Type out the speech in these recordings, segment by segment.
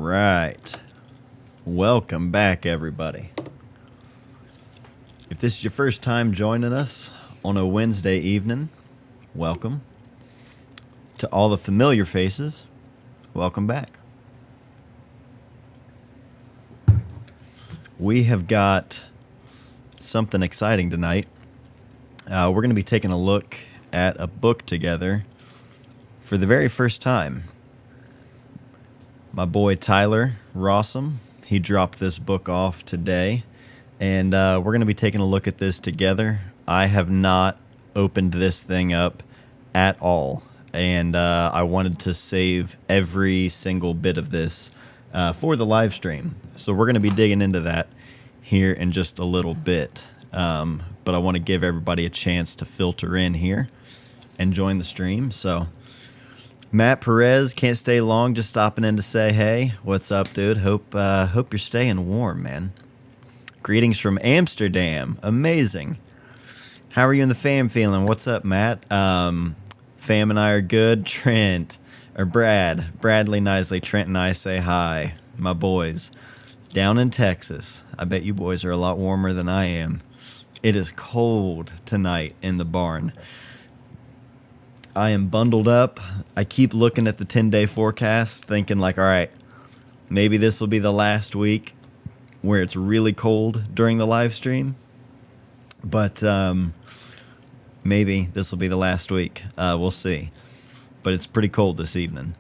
right. Welcome back, everybody. If this is your first time joining us on a Wednesday evening, welcome. To all the familiar faces, welcome back. We have got something exciting tonight. We're going to be taking a look at a book together for the very first time. My boy Tyler Rossum, he dropped this book off today, and we're going to be taking a look at this together. I have not opened this thing up at all, and I wanted to save every single bit of this for the live stream. So we're going to be digging into that here in just a little bit, but I want to give everybody a chance to filter in here and join the stream. So Matt Perez, can't stay long, just stopping in to say hey. What's up, dude? Hope you're staying warm, man. Greetings from Amsterdam. Amazing. How are you and the fam feeling? What's up, Matt? Fam and I are good. Bradley Nisley, Trent and I say hi. My boys down in Texas. I bet you boys are a lot warmer than I am. It is cold tonight in the barn. I am bundled up. I keep looking at the 10-day forecast, thinking like, all right, maybe this will be the last week where it's really cold during the live stream. But maybe this will be the last week. We'll see. But it's pretty cold this evening.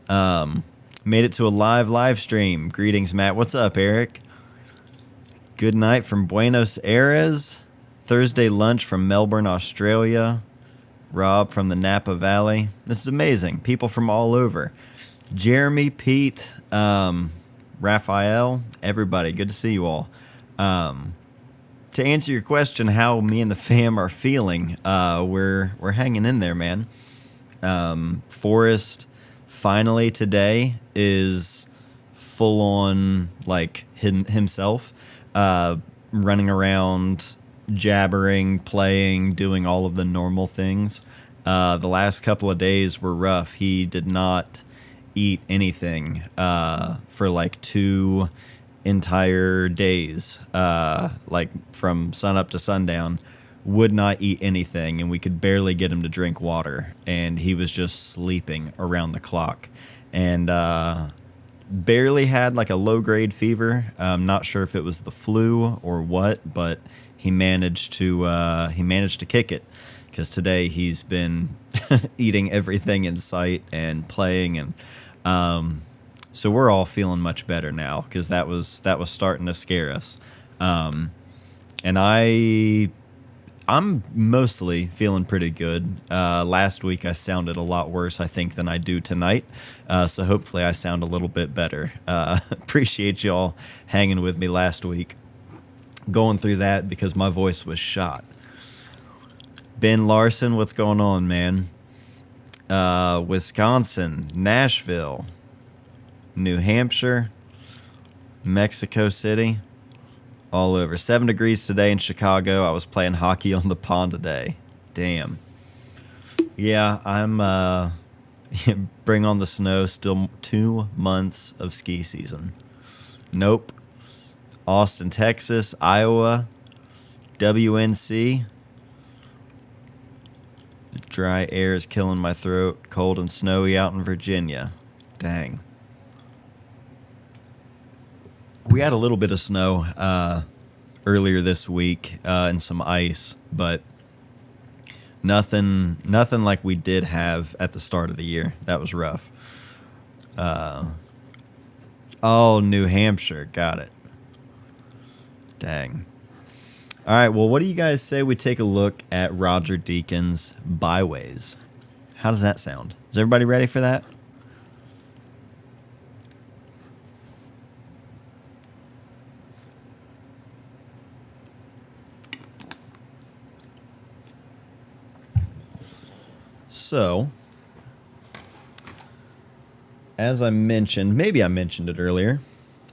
Made it to a live stream. Greetings, Matt. What's up, Eric? Good night from Buenos Aires. Thursday lunch from Melbourne, Australia. Rob from the Napa Valley. This is amazing. People from all over. Jeremy, Pete, Raphael, everybody. Good to see you all. To answer your question, how me and the fam are feeling, we're hanging in there, man. Forrest finally today is full on like himself, running around, jabbering, playing, doing all of the normal things. The last couple of days were rough. He did not eat anything for like 2 entire days, like from sunup to sundown. Would not eat anything, and we could barely get him to drink water, and he was just sleeping around the clock, and barely had like a low-grade fever. I'm not sure if it was the flu or what, but he managed to kick it, because today he's been eating everything in sight and playing, and so we're all feeling much better now, because that was starting to scare us. And I'm mostly feeling pretty good. Last week I sounded a lot worse, I think, than I do tonight. So hopefully I sound a little bit better. Appreciate y'all hanging with me last week, going through that, because my voice was shot. Ben Larson, what's going on, man? Wisconsin, Nashville, New Hampshire, Mexico City. All over. 7 degrees today in Chicago. I was playing hockey on the pond today. Damn. Yeah, I'm bring on the snow. Still 2 months of ski season. Nope. Austin, Texas, Iowa, WNC. The dry air is killing my throat. Cold and snowy out in Virginia. Dang. We had a little bit of snow earlier this week and some ice, but nothing like we did have at the start of the year. That was rough. Oh, New Hampshire. Got it. Dang. All right, well, what do you guys say we take a look at Roger Deakins' Byways? How does that sound? Is everybody ready for that? So, as I mentioned, maybe I mentioned it earlier,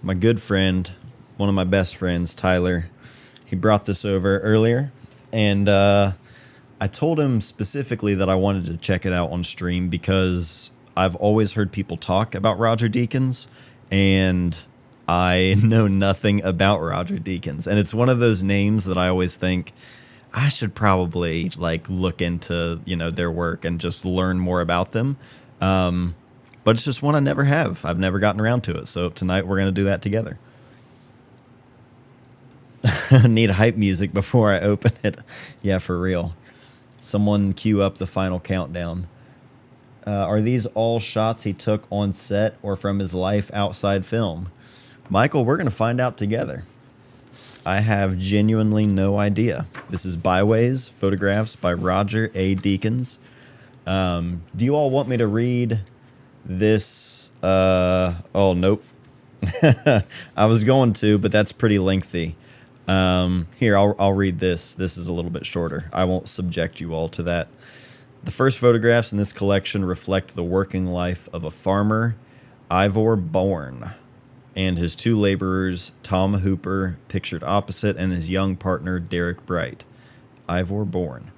my good friend, one of my best friends, Tyler, he brought this over earlier, and I told him specifically that I wanted to check it out on stream because I've always heard people talk about Roger Deakins, and I know nothing about Roger Deakins. And it's one of those names that I always think I should probably like look into, their work and just learn more about them. But it's just one I never have. I've never gotten around to it. So tonight we're going to do that together. Need hype music before I open it. Yeah, for real. Someone cue up the final countdown. Are these all shots he took on set or from his life outside film? Michael, we're going to find out together. I have genuinely no idea. This is Byways, photographs by Roger A. Deakins. Do you all want me to read this? Oh, nope. I was going to, but that's pretty lengthy. Here, I'll read this. This is a little bit shorter. I won't subject you all to that. The first photographs in this collection reflect the working life of a farmer, Ivor Bourne, and his two laborers, Tom Hooper, pictured opposite, and his young partner, Derek Bright. Ivor Bourne.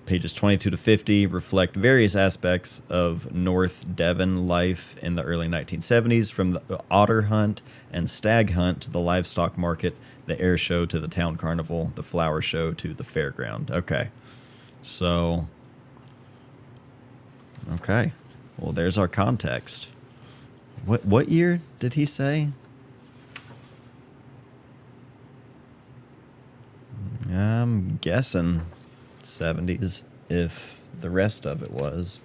Pages 22 to 50 reflect various aspects of North Devon life in the early 1970s, from the otter hunt and stag hunt to the livestock market, the air show to the town carnival, the flower show to the fairground. Okay. So, okay. Well, there's our context. What year did he say? I'm guessing 70s, if the rest of it was.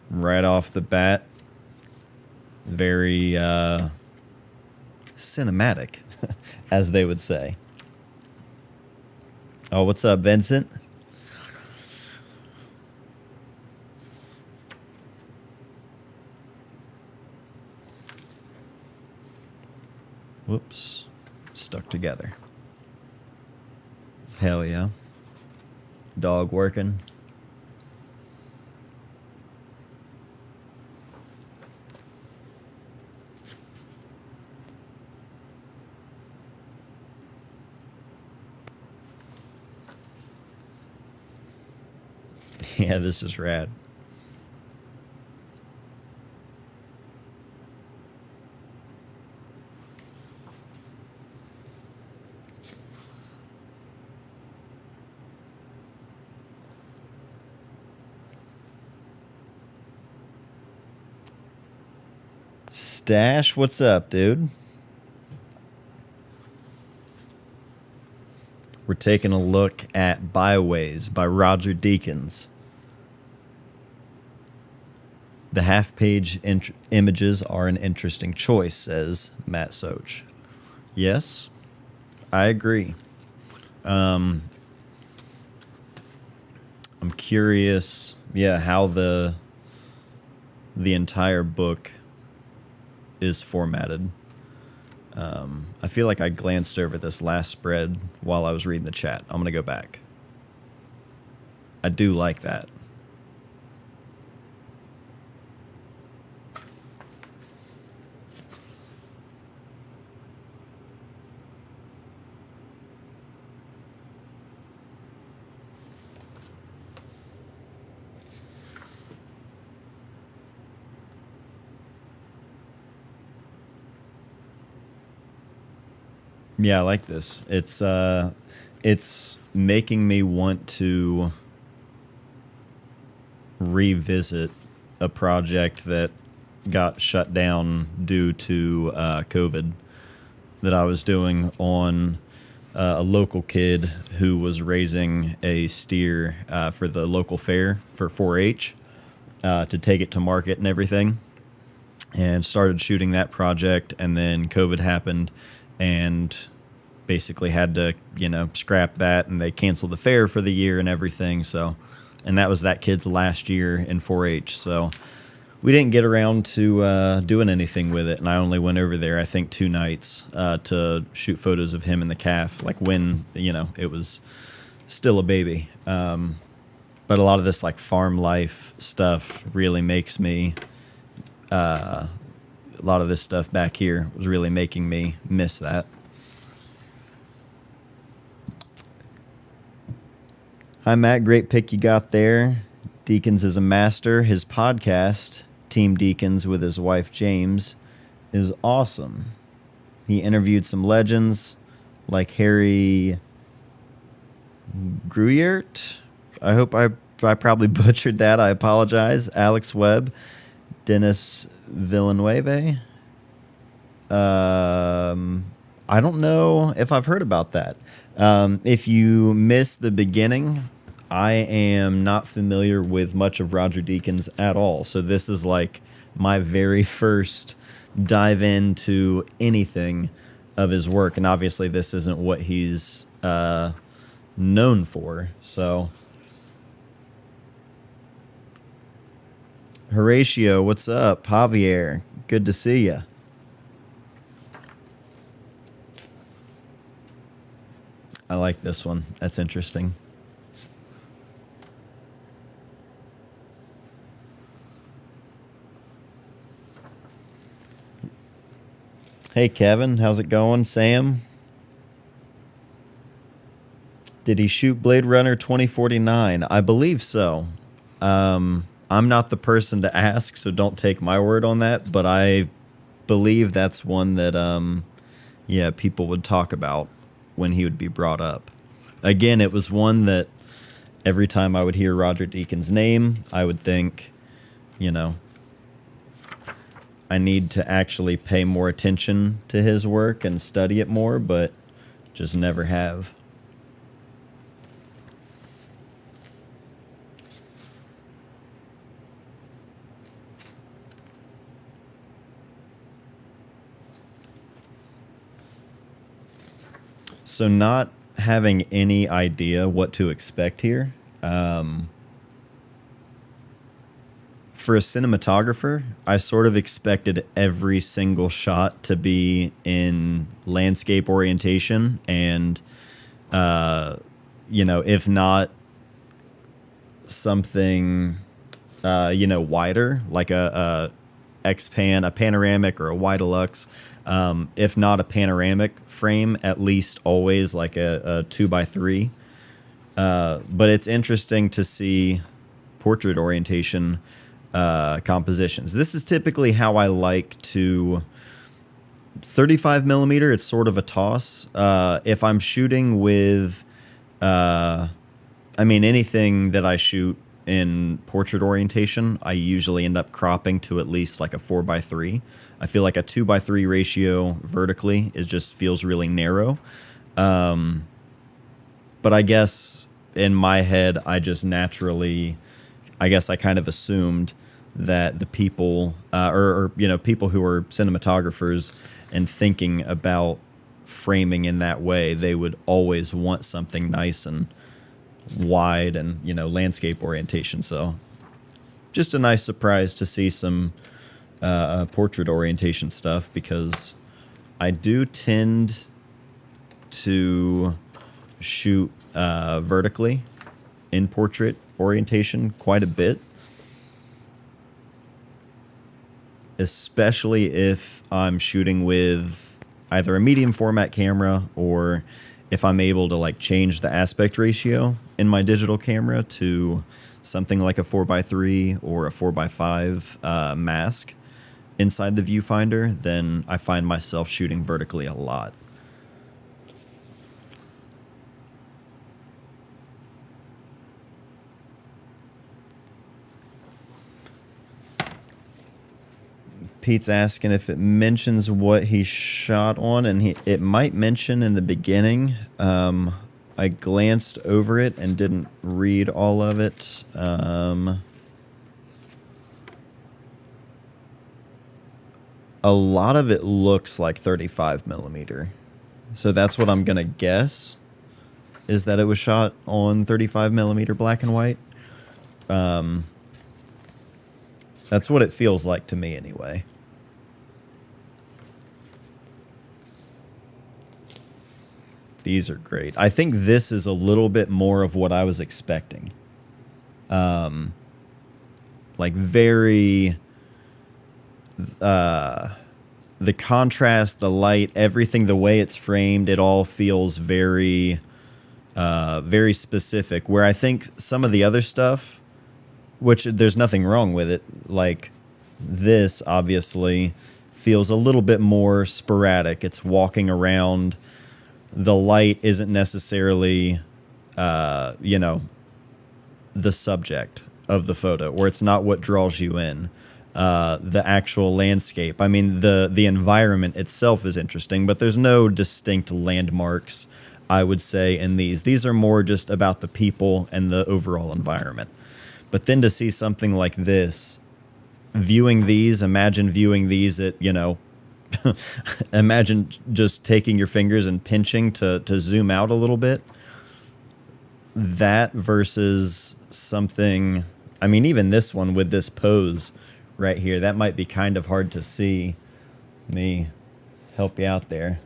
Right off the bat, very cinematic, as they would say. Oh, what's up, Vincent? Whoops. Stuck together. Hell yeah. Dog working. Yeah, this is rad. Stash, what's up, dude? We're taking a look at Byways by Roger Deakins. The half-page images are an interesting choice, says Matt Soch. Yes, I agree. I'm curious, how the entire book is formatted. I feel like I glanced over this last spread while I was reading the chat. I'm going to go back. I do like that. Yeah, I like this. It's making me want to revisit a project that got shut down due to COVID that I was doing on a local kid who was raising a steer for the local fair for 4-H to take it to market and everything, and started shooting that project, and then COVID happened and basically had to, scrap that, and they canceled the fair for the year and everything. So, and that was that kid's last year in 4-H. So we didn't get around to doing anything with it. And I only went over there, I think, 2 nights to shoot photos of him and the calf, like when, it was still a baby. But a lot of this like farm life stuff really makes me, a lot of this stuff back here was really making me miss that. Hi, Matt. Great pick you got there. Deakins is a master. His podcast, Team Deakins with his wife James, is awesome. He interviewed some legends like Harry Gruyert. I hope I probably butchered that. I apologize. Alex Webb, Dennis Villeneuve. I don't know if I've heard about that. If you missed the beginning, I am not familiar with much of Roger Deakins at all. So this is like my very first dive into anything of his work. And obviously this isn't what he's known for. So Horatio, what's up? Javier, good to see you. I like this one. That's interesting. Hey, Kevin. How's it going? Sam? Did he shoot Blade Runner 2049? I believe so. I'm not the person to ask, so don't take my word on that, but I believe that's one that, yeah, people would talk about when he would be brought up. Again, it was one that every time I would hear Roger Deakins' name, I would think, you know, I need to actually pay more attention to his work and study it more, but just never have. So not having any idea what to expect here. For a cinematographer, I sort of expected every single shot to be in landscape orientation and, you know, if not something, you know, wider, like a X-Pan, a panoramic or a wide deluxe. If not a panoramic frame, at least always like a 2x3. But it's interesting to see portrait orientation compositions. This is typically how I like to 35 millimeter. It's sort of a toss. If I'm shooting with, I mean, anything that I shoot in portrait orientation, I usually end up cropping to at least like a 4x3. I feel like a 2x3 ratio vertically just feels really narrow. But I guess in my head, I just naturally, I guess I kind of assumed that the people, or you know, people who are cinematographers and thinking about framing in that way, they would always want something nice and wide and, you know, landscape orientation. So just a nice surprise to see some portrait orientation stuff, because I do tend to shoot vertically in portrait orientation quite a bit, especially if I'm shooting with either a medium format camera or if I'm able to like change the aspect ratio in my digital camera to something like a 4x3 or a 4x5 mask inside the viewfinder, then I find myself shooting vertically a lot. Pete's asking if it mentions what he shot on, and it might mention in the beginning. I glanced over it and didn't read all of it. A lot of it looks like 35 millimeter. So that's what I'm going to guess, is that it was shot on 35 millimeter black and white. That's what it feels like to me anyway. These are great. I think this is a little bit more of what I was expecting. Like very, the contrast, the light, everything, the way it's framed, it all feels very, very specific. Where I think some of the other stuff which there's nothing wrong with it. Like, this obviously feels a little bit more sporadic. It's walking around. The light isn't necessarily, you know, the subject of the photo, or it's not what draws you in. The actual landscape. I mean, the environment itself is interesting, but there's no distinct landmarks, I would say, in these. These are more just about the people and the overall environment. But then to see something like this, imagine viewing these at, you know, imagine just taking your fingers and pinching to zoom out a little bit. That versus something, I mean, even this one with this pose right here, that might be kind of hard to see. Let me help you out there.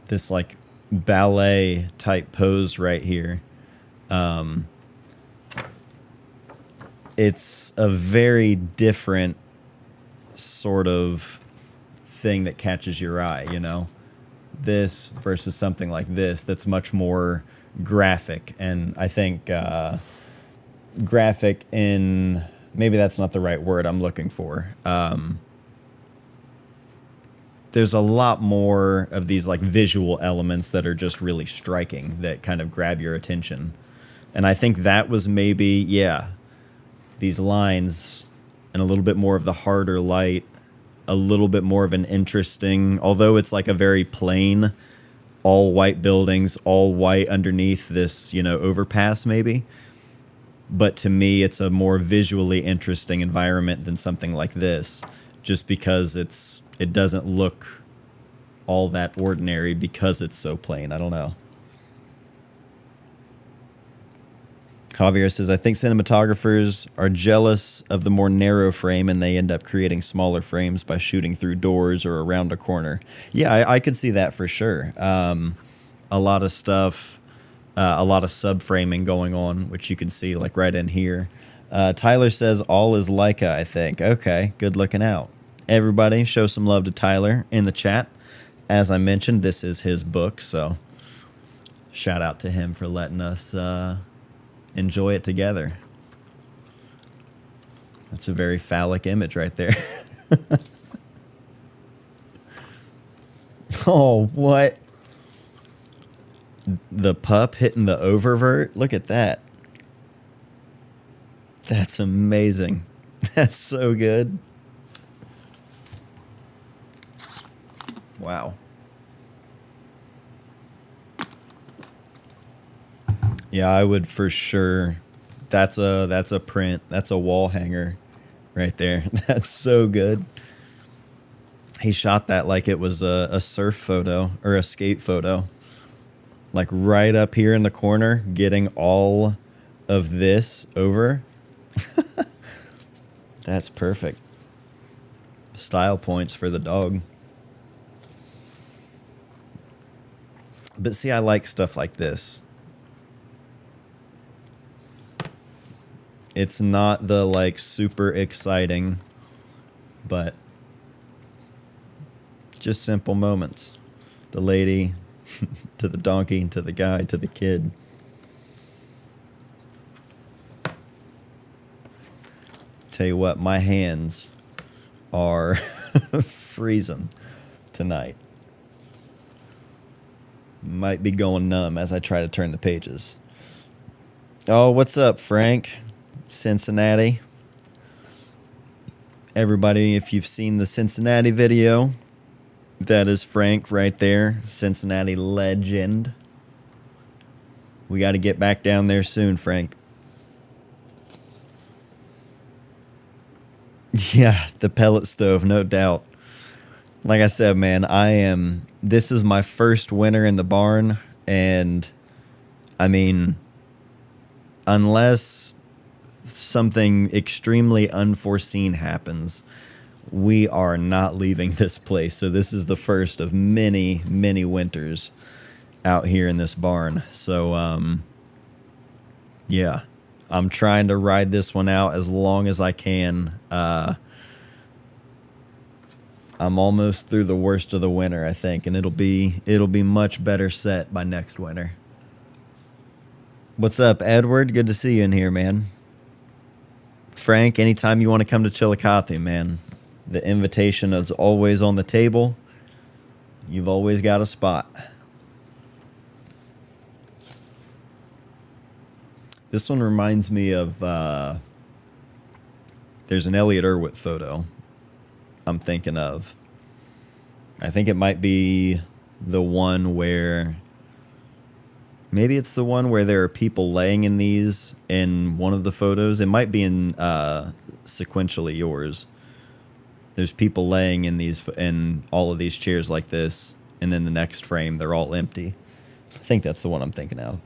This like ballet type pose right here. It's a very different sort of thing that catches your eye, you know? This versus something like this that's much more graphic. And I think graphic in, maybe that's not the right word I'm looking for. There's a lot more of these like visual elements that are just really striking, that kind of grab your attention. And I think that was maybe, yeah, these lines and a little bit more of the harder light, a little bit more of an interesting, although it's like a very plain, all white buildings, all white underneath this, you know, overpass maybe. But to me, it's a more visually interesting environment than something like this, just because it doesn't look all that ordinary because it's so plain. I don't know. Javier says, I think cinematographers are jealous of the more narrow frame and they end up creating smaller frames by shooting through doors or around a corner. Yeah, I could see that for sure. A lot of stuff, a lot of subframing going on, which you can see like right in here. Tyler says, all is Leica, I think. Okay, good looking out. Everybody, show some love to Tyler in the chat. As I mentioned, this is his book, so shout out to him for letting us enjoy it together. That's a very phallic image right there. Oh, what? The pup hitting the oververt? Look at that. That's amazing. That's so good. Wow. Yeah, I would for sure. That's a print. That's a wall hanger right there. That's so good. He shot that like it was a surf photo or a skate photo. Like right up here in the corner, getting all of this over. That's perfect. Style points for the dog. But see, I like stuff like this. It's not the like super exciting, but just simple moments. The lady to the donkey, to the guy, to the kid. Tell you what, my hands are freezing tonight. Might be going numb as I try to turn the pages. Oh, what's up, Frank? Cincinnati. Everybody, if you've seen the Cincinnati video, that is Frank right there. Cincinnati legend. We got to get back down there soon, Frank. Yeah, the pellet stove, no doubt. Like I said, man, this is my first winter in the barn, and I mean, unless something extremely unforeseen happens, we are not leaving this place. So this is the first of many, many winters out here in this barn. So, yeah, I'm trying to ride this one out as long as I can. I'm almost through the worst of the winter, I think, and it'll be much better set by next winter. What's up, Edward? Good to see you in here, man. Frank, anytime you want to come to Chillicothe, man, the invitation is always on the table. You've always got a spot. This one reminds me of, there's an Elliot Erwitt photo I'm thinking of. I think it might be the one where, maybe it's the one where there are people laying in these in one of the photos. It might be in sequentially yours. There's people laying in these in all of these chairs like this, and then the next frame they're all empty. I think that's the one I'm thinking of.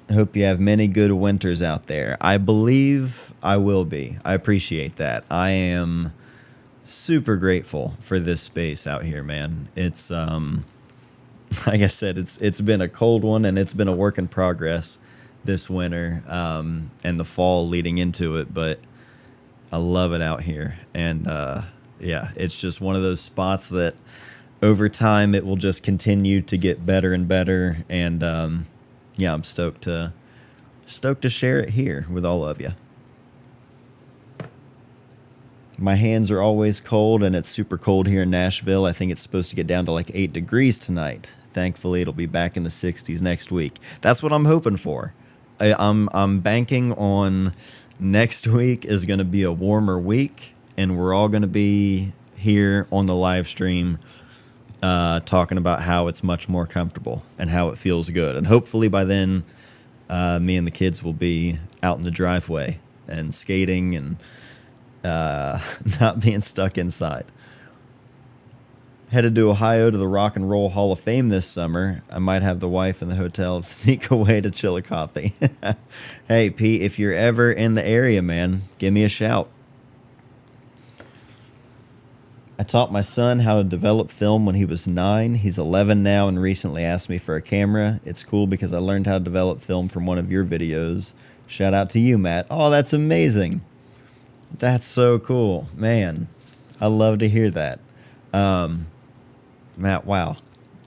I hope you have many good winters out there. I believe I will be. I appreciate that. I am super grateful for this space out here, man. It's like I said, it's been a cold one, and it's been a work in progress this winter, and the fall leading into it, but I love it out here. And yeah, it's just one of those spots that over time it will just continue to get better and better. And yeah, I'm stoked to share it here with all of you. My hands are always cold, and it's super cold here in Nashville. I think it's supposed to get down to like 8 degrees tonight. Thankfully, it'll be back in the 60s next week. That's what I'm hoping for. I'm banking on next week is going to be a warmer week, and we're all going to be here on the live stream talking about how it's much more comfortable and how it feels good. And hopefully by then, me and the kids will be out in the driveway and skating and not being stuck inside. Headed to Ohio to the Rock and Roll Hall of Fame this summer. I might have the wife in the hotel and sneak away to Chillicothe. Hey, Pete, if you're ever in the area, man, give me a shout. I taught my son how to develop film when he was 9. He's 11 now and recently asked me for a camera. It's cool because I learned how to develop film from one of your videos. Shout out to you, Matt. Oh, that's amazing. That's so cool. Man, I love to hear that. Matt, wow.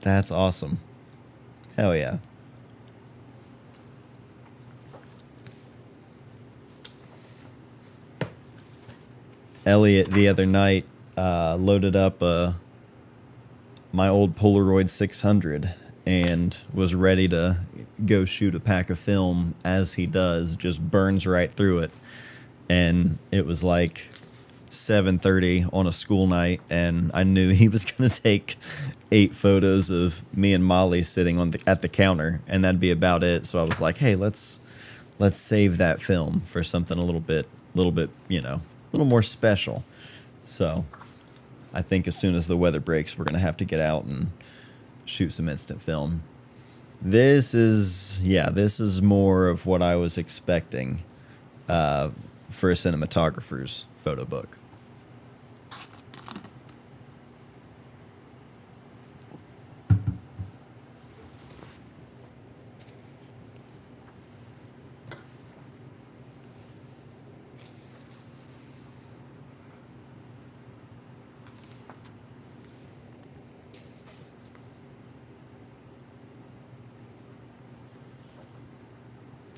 That's awesome. Hell yeah. Elliot the other night loaded up my old Polaroid 600 and was ready to go shoot a pack of film as he does, just burns right through it. And it was like 7:30 on a school night, and I knew he was going to take 8 photos of me and Molly sitting at the counter, and that'd be about it. So I was like, hey, let's save that film for something a little bit, you know, a little more special. So I think as soon as the weather breaks, we're going to have to get out and shoot some instant film. This is more of what I was expecting for a cinematographer's photo book.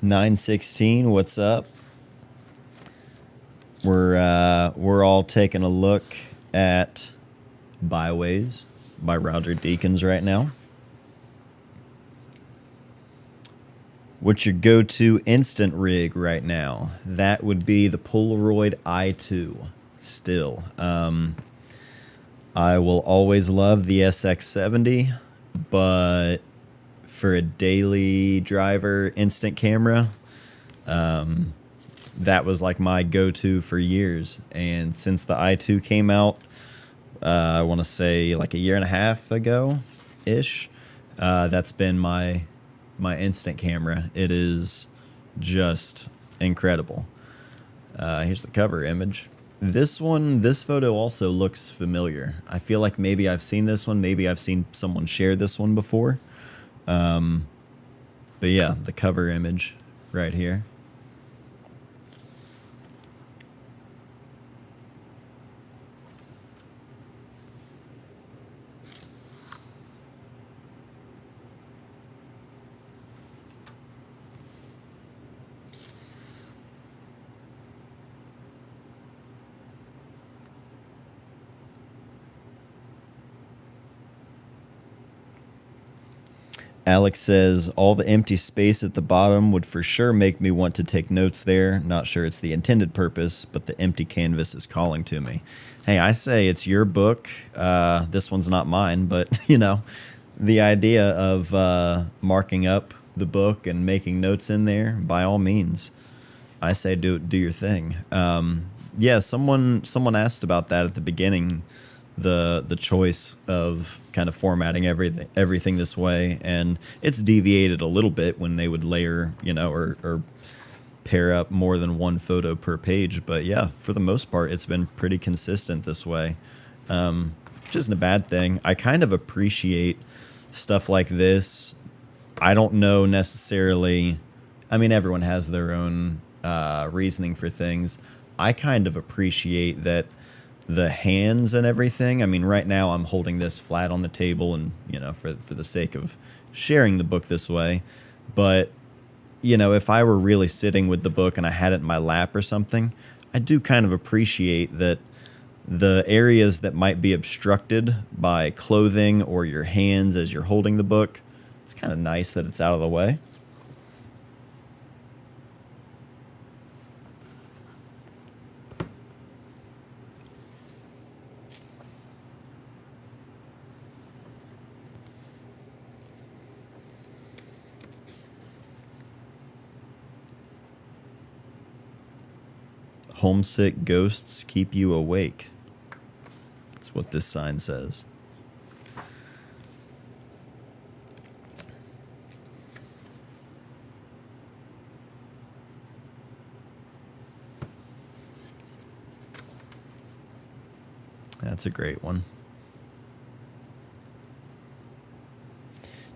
$9.16, what's up? We're all taking a look at Byways by Roger Deakins right now. What's your go-to instant rig right now? That would be the Polaroid i2 still. I will always love the SX70, but for a daily driver instant camera, that was like my go-to for years. And since the i2 came out, I want to say like a year and a half ago-ish, that's been my instant camera. It is just incredible. Here's the cover image. This photo also looks familiar. I feel like maybe I've seen this one. Maybe I've seen someone share this one before. But yeah, the cover image right here. Alex says, all the empty space at the bottom would for sure make me want to take notes there. Not sure it's the intended purpose, but the empty canvas is calling to me. Hey, I say it's your book. This one's not mine, but, the idea of marking up the book and making notes in there, by all means, I say do your thing. Yeah, someone asked about that at the beginning, the choice of kind of formatting everything this way, and it's deviated a little bit when they would layer, or pair up more than one photo per page. But yeah, for the most part, it's been pretty consistent this way, which isn't a bad thing. I kind of appreciate stuff like this. I don't know necessarily. I mean, everyone has their own reasoning for things. I kind of appreciate that the hands and everything. I mean, right now I'm holding this flat on the table and, for the sake of sharing the book this way. But, if I were really sitting with the book and I had it in my lap or something, I do kind of appreciate that the areas that might be obstructed by clothing or your hands as you're holding the book, it's kind of nice that it's out of the way. Homesick ghosts keep you awake. That's what this sign says. That's a great one.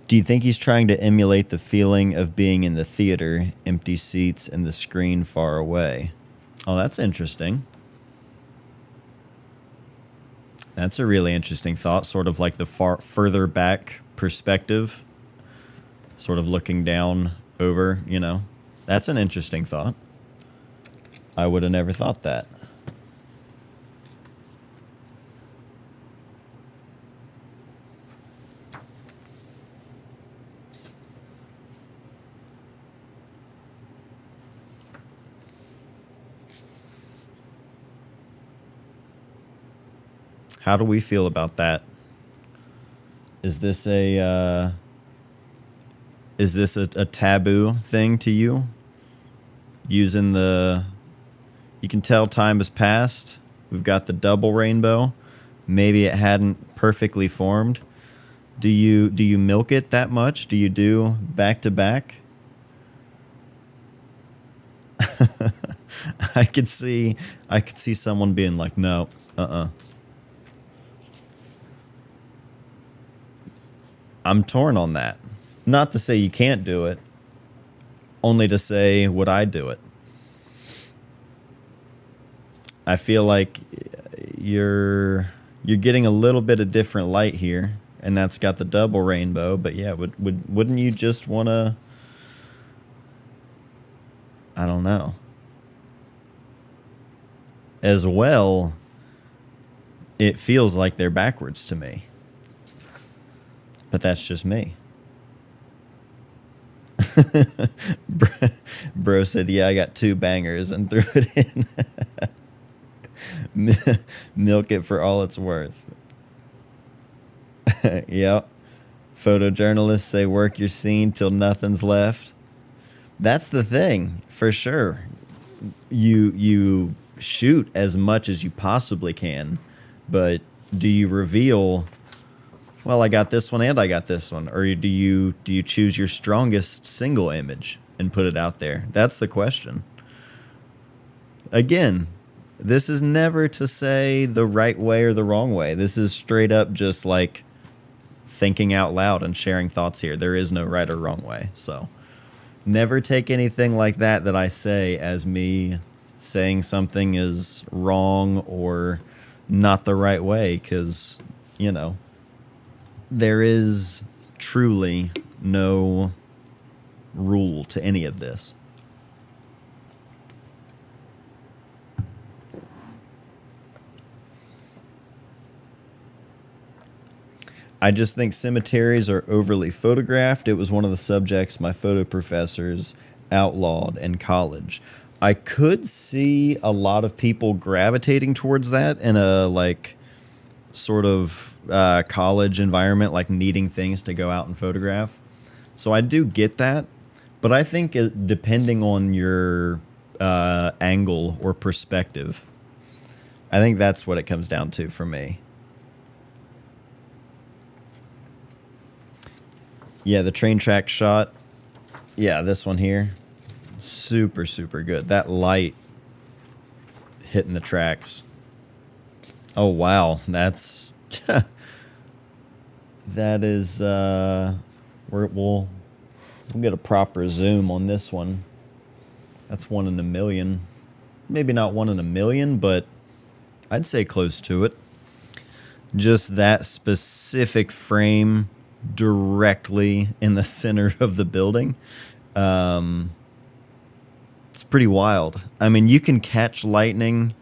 Do you think he's trying to emulate the feeling of being in the theater, empty seats and the screen far away? Oh, that's interesting. That's a really interesting thought, sort of like the further back perspective, sort of looking down over, That's an interesting thought. I would have never thought that. How do we feel about that? Is this a taboo thing to you? Using you can tell time has passed. We've got the double rainbow. Maybe it hadn't perfectly formed. Do you milk it that much? Do you do back to back? I could see someone being like, no, I'm torn on that. Not to say you can't do it, only to say, would I do it? I feel like you're getting a little bit of different light here, and that's got the double rainbow. But yeah, wouldn't you just want to? I don't know. As well, it feels like they're backwards to me. But that's just me. Bro said, yeah, I got 2 bangers and threw it in. Milk it for all it's worth. Yep. Photojournalists say work your scene till nothing's left. That's the thing, for sure. You shoot as much as you possibly can, but do you reveal, well, I got this one and I got this one, or do you choose your strongest single image and put it out there? That's the question. Again, this is never to say the right way or the wrong way. This is straight up just like thinking out loud and sharing thoughts here. There is no right or wrong way. So never take anything like that I say as me saying something is wrong or not the right way, because, there is truly no rule to any of this. I just think cemeteries are overly photographed. It was one of the subjects my photo professors outlawed in college. I could see a lot of people gravitating towards that in a like sort of college environment, like needing things to go out and photograph. So I do get that, but I think depending on your angle or perspective, I think that's what it comes down to for me. Yeah, the train track shot. Yeah, this one here. Super, super good. That light hitting the tracks. Oh, wow. That's... that is... we'll get a proper zoom on this one. That's 1 in a million. Maybe not 1 in a million, but I'd say close to it. Just that specific frame directly in the center of the building. It's pretty wild. I mean, you can catch lightning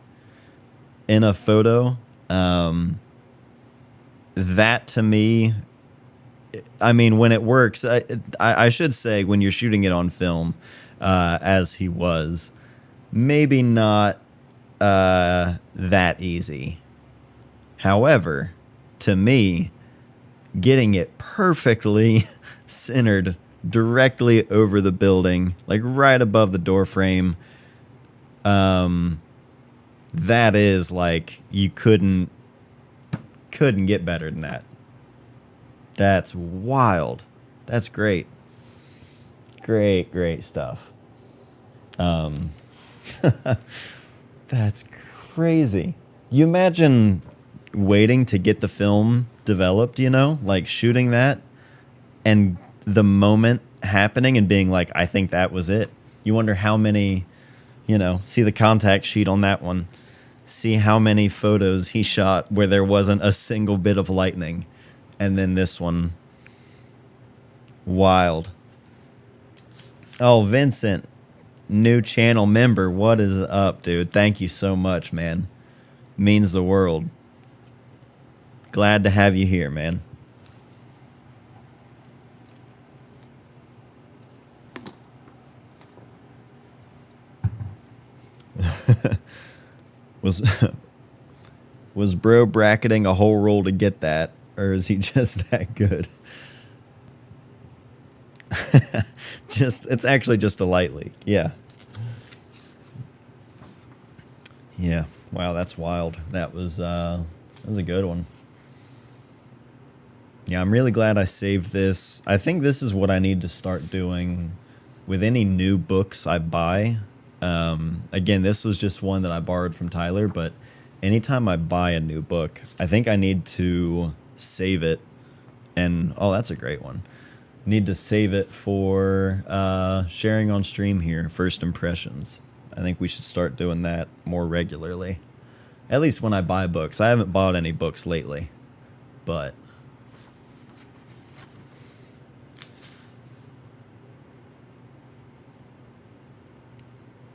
in a photo. That to me, I mean, when it works, I should say when you're shooting it on film, as he was, maybe not that easy. However, to me, getting it perfectly centered directly over the building, like right above the door frame, that is like you couldn't get better than that. That's wild. That's great. Great stuff. That's crazy. You imagine waiting to get the film developed, you know, like shooting that and the moment happening and being like, I think that was it. You wonder how many, you know, see the contact sheet on that one. See how many photos he shot where there wasn't a single bit of lightning. And then this one. Wild. Oh, Vincent, new channel member. What is up, dude? Thank you so much, man. Means the world. Glad to have you here, man. Was bro bracketing a whole roll to get that, or is he just that good? It's actually just a light leak. Yeah. Yeah. Wow, that's wild. That was a good one. Yeah, I'm really glad I saved this. I think this is what I need to start doing with any new books I buy. Again, this was just one that I borrowed from Tyler, but anytime I buy a new book, I think I need to save it. And, oh, that's a great one. Need to save it for sharing on stream here, first impressions. I think we should start doing that more regularly. At least when I buy books. I haven't bought any books lately, but...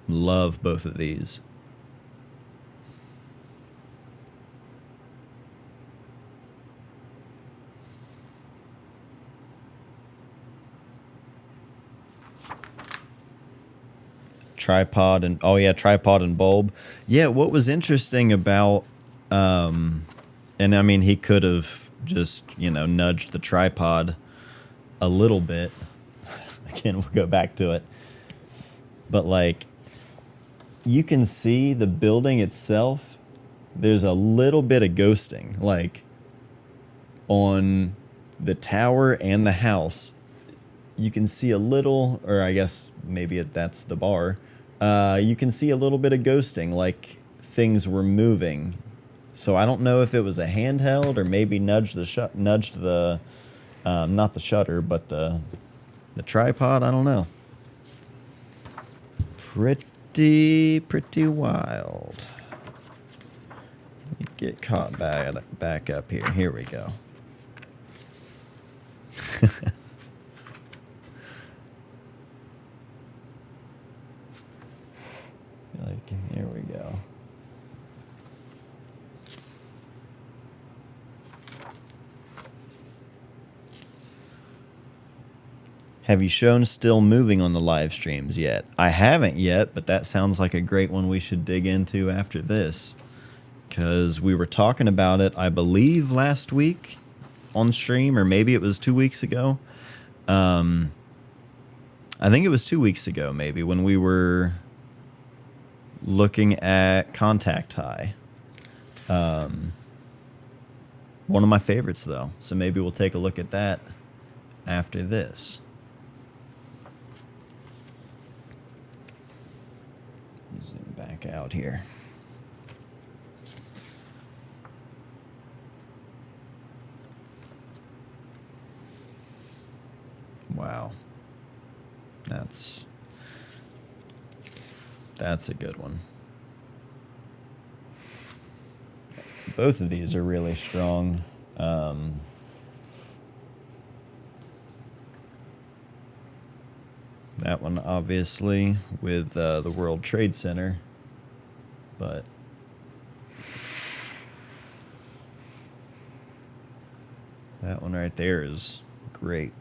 love both of these. Tripod and oh yeah, tripod and bulb. Yeah, what was interesting about and I mean he could have just, you know, nudged the tripod a little bit. Again, we'll go back to it. But like you can see the building itself, there's a little bit of ghosting, like on the tower and the house. You can see a little, or I guess maybe that's the bar. You can see a little bit of ghosting, like things were moving. So I don't know if it was a handheld or maybe nudged the not the shutter, but the tripod. I don't know. Pretty wild. Let me get caught back up here. Here we go. Here we go. Have you shown still moving on the live streams yet? I haven't yet, but that sounds like a great one we should dig into after this. Because we were talking about it, I believe, last week on stream, or maybe it was 2 weeks ago. I think it was 2 weeks ago, maybe, when we were looking at Contact High. One of my favorites, though. So maybe we'll take a look at that after this. Zoom back out here. Wow. That's a good one. Both of these are really strong. That one, obviously, with the World Trade Center. But that one right there is great.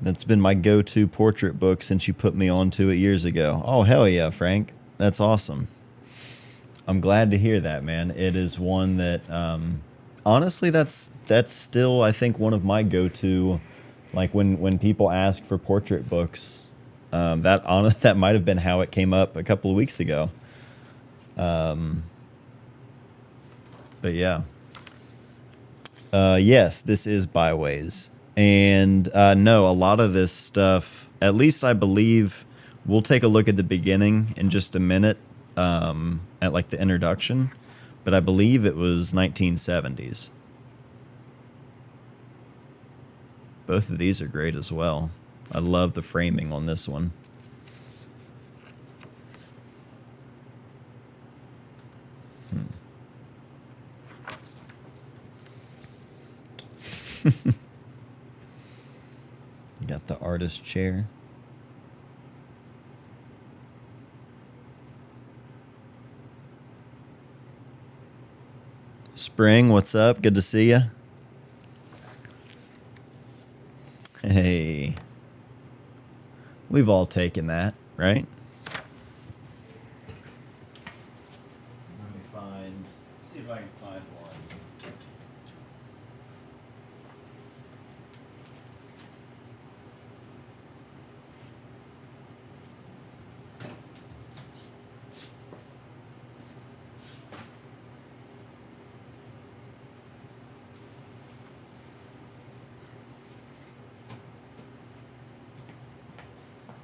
That's been my go-to portrait book since you put me onto it years ago. Oh, hell yeah, Frank. That's awesome. I'm glad to hear that, man. It is one that, honestly, that's still, I think, one of my go-to, like, when people ask for portrait books, that might have been how it came up a couple of weeks ago. But yeah. Yes, this is Byways. And no, a lot of this stuff, at least I believe, we'll take a look at the beginning in just a minute, at like the introduction, but I believe it was 1970s. Both of these are great as well. I love the framing on this one. You got the artist chair. Spring, what's up? Good to see you. Hey. We've all taken that, right? Let me see if I can find one.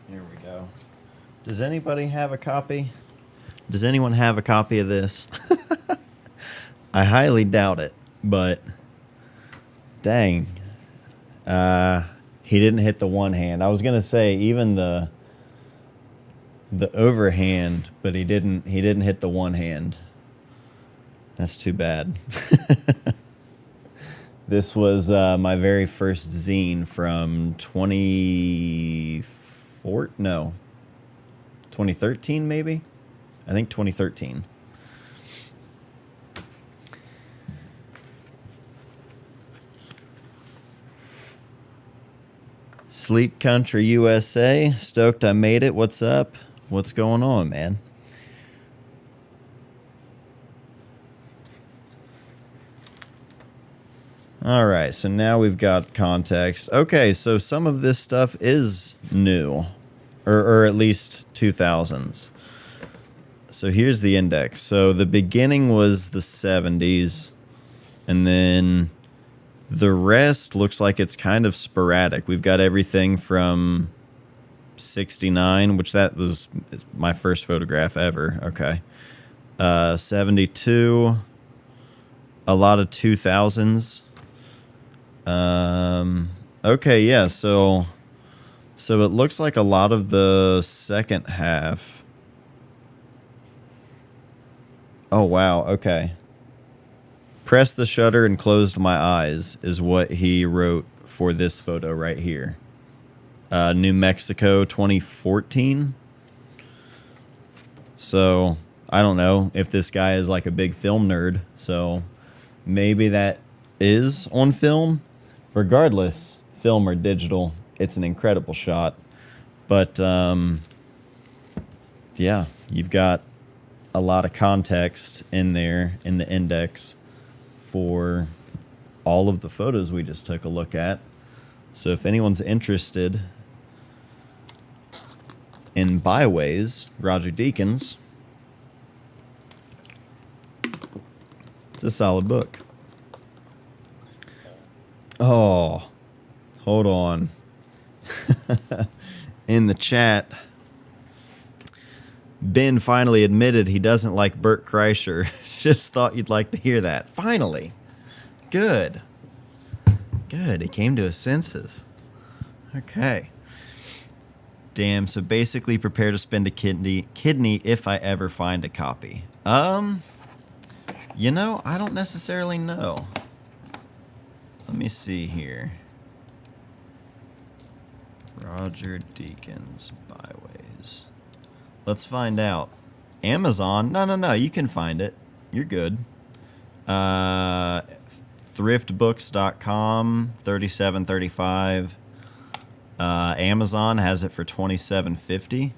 Here we go. Does anybody have a copy? Does anyone have a copy of this? I highly doubt it, but dang. He didn't hit the one hand. I was going to say even the overhand, but he didn't hit the one hand. That's too bad. This was my very first zine from 2013 maybe? I think 2013. Sleep Country USA. Stoked I made it. What's up? What's going on, man? All right, so now we've got context. Okay, so some of this stuff is new, or at least 2000s. So here's the index. So the beginning was the 70s, and then the rest looks like it's kind of sporadic. We've got everything from 69, which that was my first photograph ever. Okay. 72, a lot of 2000s. Okay, yeah, so it looks like a lot of the second half. Oh, wow, okay. Pressed the shutter and closed my eyes is what he wrote for this photo right here. New Mexico 2014. So, I don't know if this guy is like a big film nerd, so maybe that is on film. Regardless, film or digital, it's an incredible shot. But yeah, you've got a lot of context in there in the index for all of the photos we just took a look at. So if anyone's interested in Byways, Roger Deakins, it's a solid book. Oh, hold on. In the chat, Ben finally admitted he doesn't like Bert Kreischer. Just thought you'd like to hear that. Finally. Good. Good. He came to his senses. Okay. Damn, so basically prepare to spend a kidney if I ever find a copy. You know, I don't necessarily know. Let me see here. Roger Deakins, Byways. Let's find out. Amazon? No, you can find it. You're good. Thriftbooks.com, $37.35. Amazon has it for $27.50.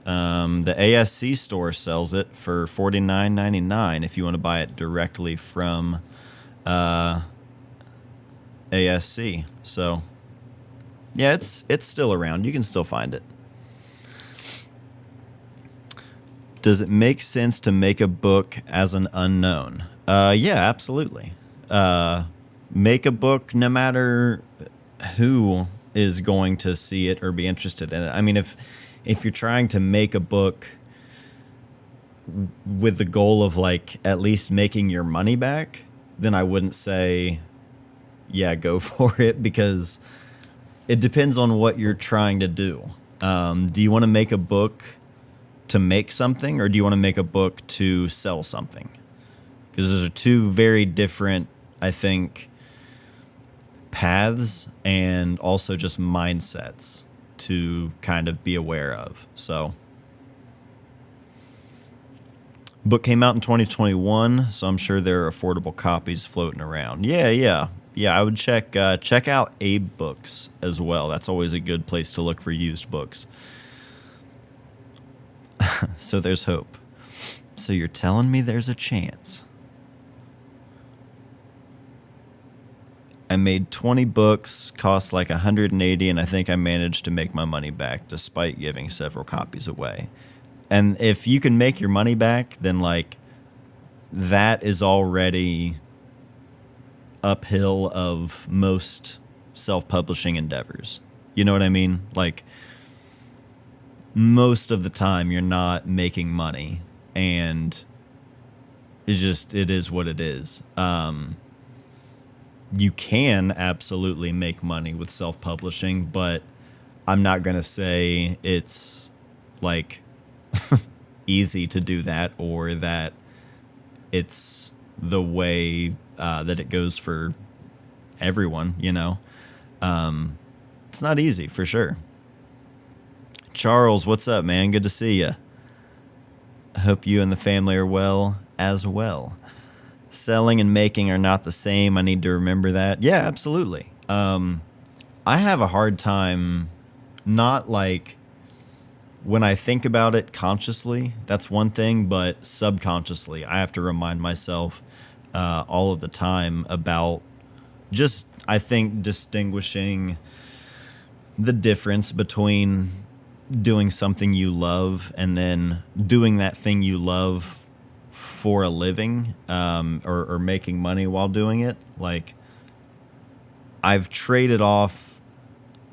The ASC store sells it for $49.99 if you want to buy it directly from ASC. So, yeah, it's still around. You can still find it. Does it make sense to make a book as an unknown? Yeah, absolutely. Make a book no matter who is going to see it or be interested in it. I mean, if you're trying to make a book with the goal of like at least making your money back, then I wouldn't say, yeah, go for it, because it depends on what you're trying to do. Do you want to make a book to make something, or do you want to make a book to sell something? Because those are two very different, I think, paths and also just mindsets to kind of be aware of. So, book came out in 2021, so I'm sure there are affordable copies floating around. Yeah. I would check out Abe Books as well. That's always a good place to look for used books. So there's hope. So you're telling me there's a chance. I made 20 books, cost like $180, and I think I managed to make my money back despite giving several copies away. And if you can make your money back, then like that is already uphill of most self-publishing endeavors. You know what I mean? Like most of the time you're not making money, and it is what it is. You can absolutely make money with self-publishing, but I'm not going to say it's like easy to do that, or that it's the way that it goes for everyone, you know? It's not easy for sure. Charles, what's up, man? Good to see you. I hope you and the family are well as well. Selling and making are not the same. I need to remember that. Yeah, absolutely. I have a hard time, not like when I think about it consciously, that's one thing, but subconsciously, I have to remind myself all of the time about just, I think, distinguishing the difference between doing something you love and then doing that thing you love for a living, or making money while doing it. Like, I've traded off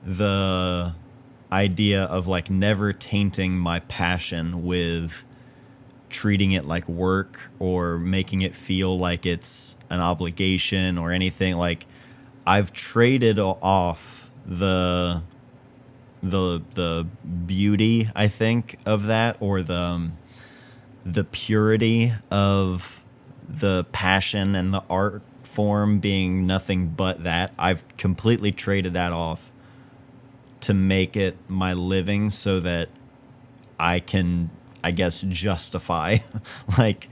the idea of like never tainting my passion with treating it like work or making it feel like it's an obligation or anything. Like, I've traded off the beauty, I think, of that, or the purity of the passion and the art form being nothing but that. I've completely traded that off to make it my living so that I can, I guess, justify like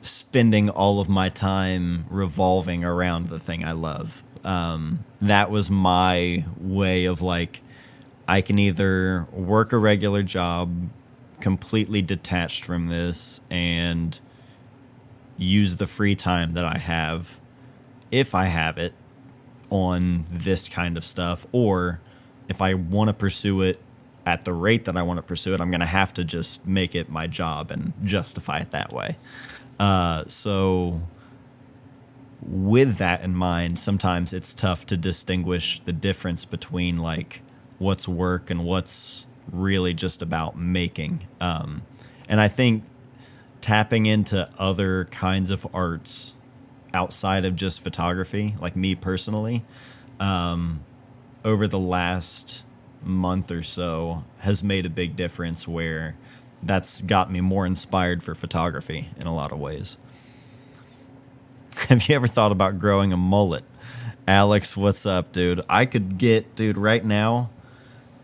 spending all of my time revolving around the thing I love. That was my way of like, I can either work a regular job completely detached from this and use the free time that I have, if I have it, on this kind of stuff, or if I want to pursue it at the rate that I want to pursue it, I'm going to have to just make it my job and justify it that way. So with that in mind, sometimes it's tough to distinguish the difference between like what's work and what's really just about making. And I think tapping into other kinds of arts outside of just photography, like me personally, over the last month or so has made a big difference where that's got me more inspired for photography in a lot of ways. Have you ever thought about growing a mullet? Alex, what's up, dude? Dude, right now,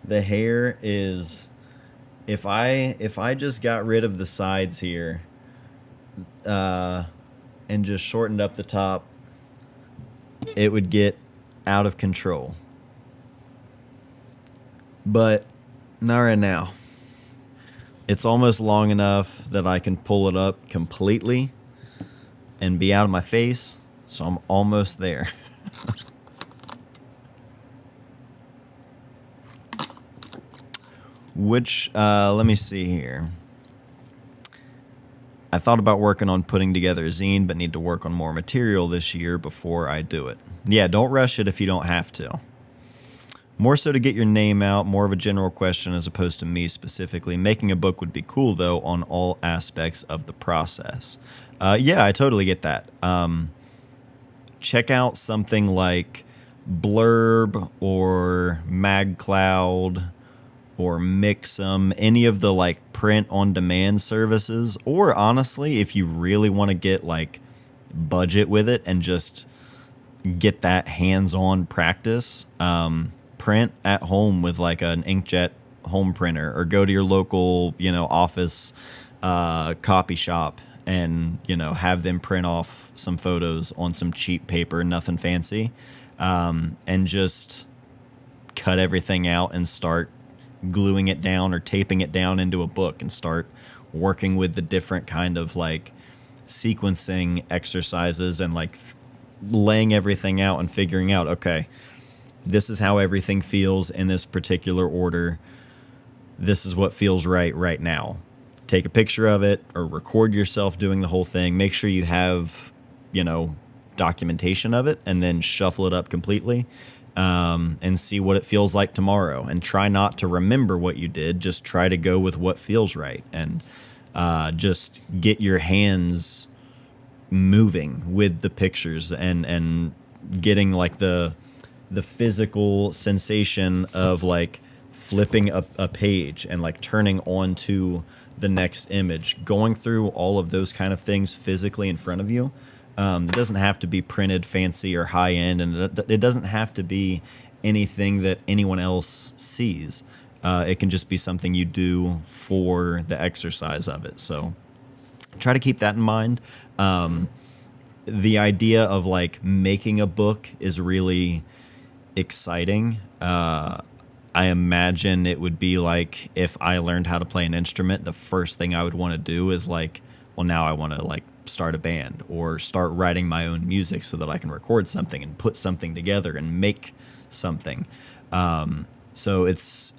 the hair is, if I just got rid of the sides here, and just shortened up the top, it would get out of control. But not right now. It's almost long enough that I can pull it up completely and be out of my face, so I'm almost there. Let me see here. I thought about working on putting together a zine, but need to work on more material this year before I do it. Yeah, don't rush it if you don't have to. More so to get your name out, more of a general question as opposed to me specifically. Making a book would be cool, though, on all aspects of the process. Yeah, I totally get that. Check out something like Blurb or MagCloud or Mixum, any of the like print on demand services, or honestly, if you really want to get like budget with it and just get that hands-on practice, print at home with like an inkjet home printer, or go to your local, office copy shop and, have them print off some photos on some cheap paper, nothing fancy, and just cut everything out and start gluing it down or taping it down into a book and start working with the different kind of like sequencing exercises and like laying everything out and figuring out, okay, this is how everything feels in this particular order. This is what feels right now. Take a picture of it or record yourself doing the whole thing. Make sure you have, documentation of it, and then shuffle it up completely. And see what it feels like tomorrow, and try not to remember what you did. Just try to go with what feels right, and just get your hands moving with the pictures, and getting like the physical sensation of like flipping a page and like turning on to the next image, going through all of those kind of things physically in front of you. It doesn't have to be printed fancy or high end, and it doesn't have to be anything that anyone else sees. It can just be something you do for the exercise of it. So try to keep that in mind. The idea of like making a book is really exciting. I imagine it would be like if I learned how to play an instrument, the first thing I would want to do is like, well, now I want to like start a band or start writing my own music so that I can record something and put something together and make something. So it's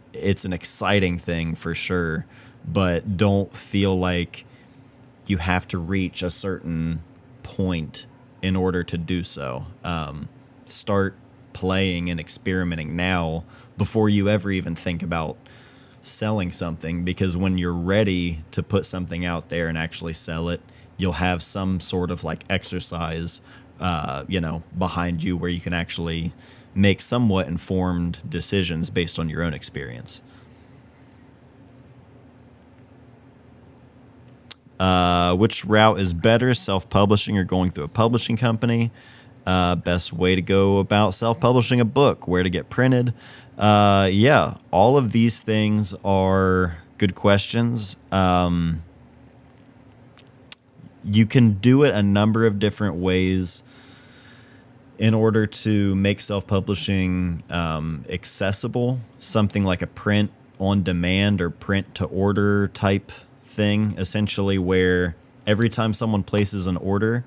an exciting thing for sure, but don't feel like you have to reach a certain point in order to do so. Start playing and experimenting now before you ever even think about selling something, because when you're ready to put something out there and actually sell it, you'll have some sort of like exercise, behind you where you can actually make somewhat informed decisions based on your own experience. Which route is better, self-publishing or going through a publishing company? Best way to go about self-publishing a book, where to get printed. Yeah, all of these things are good questions. You can do it a number of different ways in order to make self-publishing accessible, something like a print on demand or print to order type thing, essentially where every time someone places an order,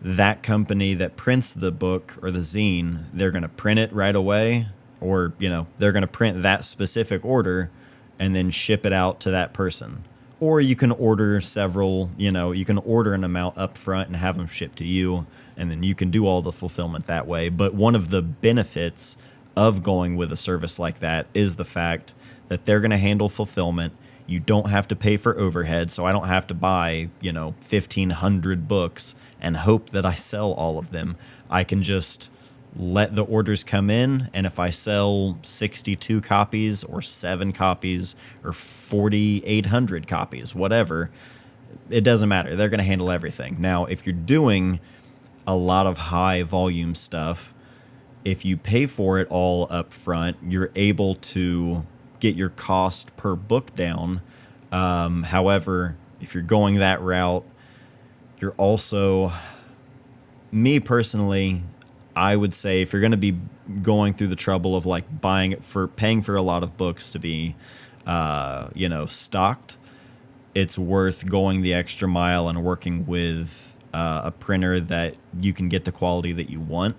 that company that prints the book or the zine, they're going to print it right away, or, they're going to print that specific order and then ship it out to that person. Or you can order several, you can order an amount up front and have them shipped to you, and then you can do all the fulfillment that way. But one of the benefits of going with a service like that is the fact that they're going to handle fulfillment. You don't have to pay for overhead, so I don't have to buy, 1,500 books and hope that I sell all of them. I can just let the orders come in, and if I sell 62 copies or 7 copies or 4,800 copies, whatever, it doesn't matter. They're going to handle everything. Now, if you're doing a lot of high volume stuff, if you pay for it all up front, you're able to get your cost per book down. However, if you're going that route, you're also, me personally, I would say if you're going to be going through the trouble of like paying for a lot of books to be, stocked, it's worth going the extra mile and working with a printer that you can get the quality that you want.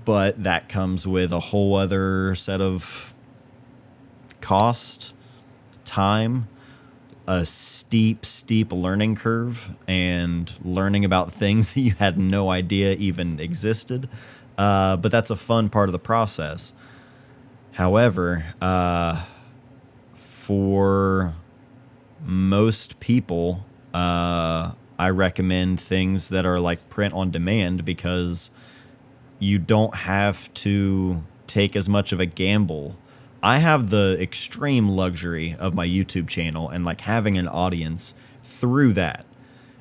But that comes with a whole other set of cost, time, a steep learning curve, and learning about things that you had no idea even existed. But that's a fun part of the process. However, for most people, I recommend things that are like print on demand, because you don't have to take as much of a gamble. I have the extreme luxury of my YouTube channel and like having an audience through that.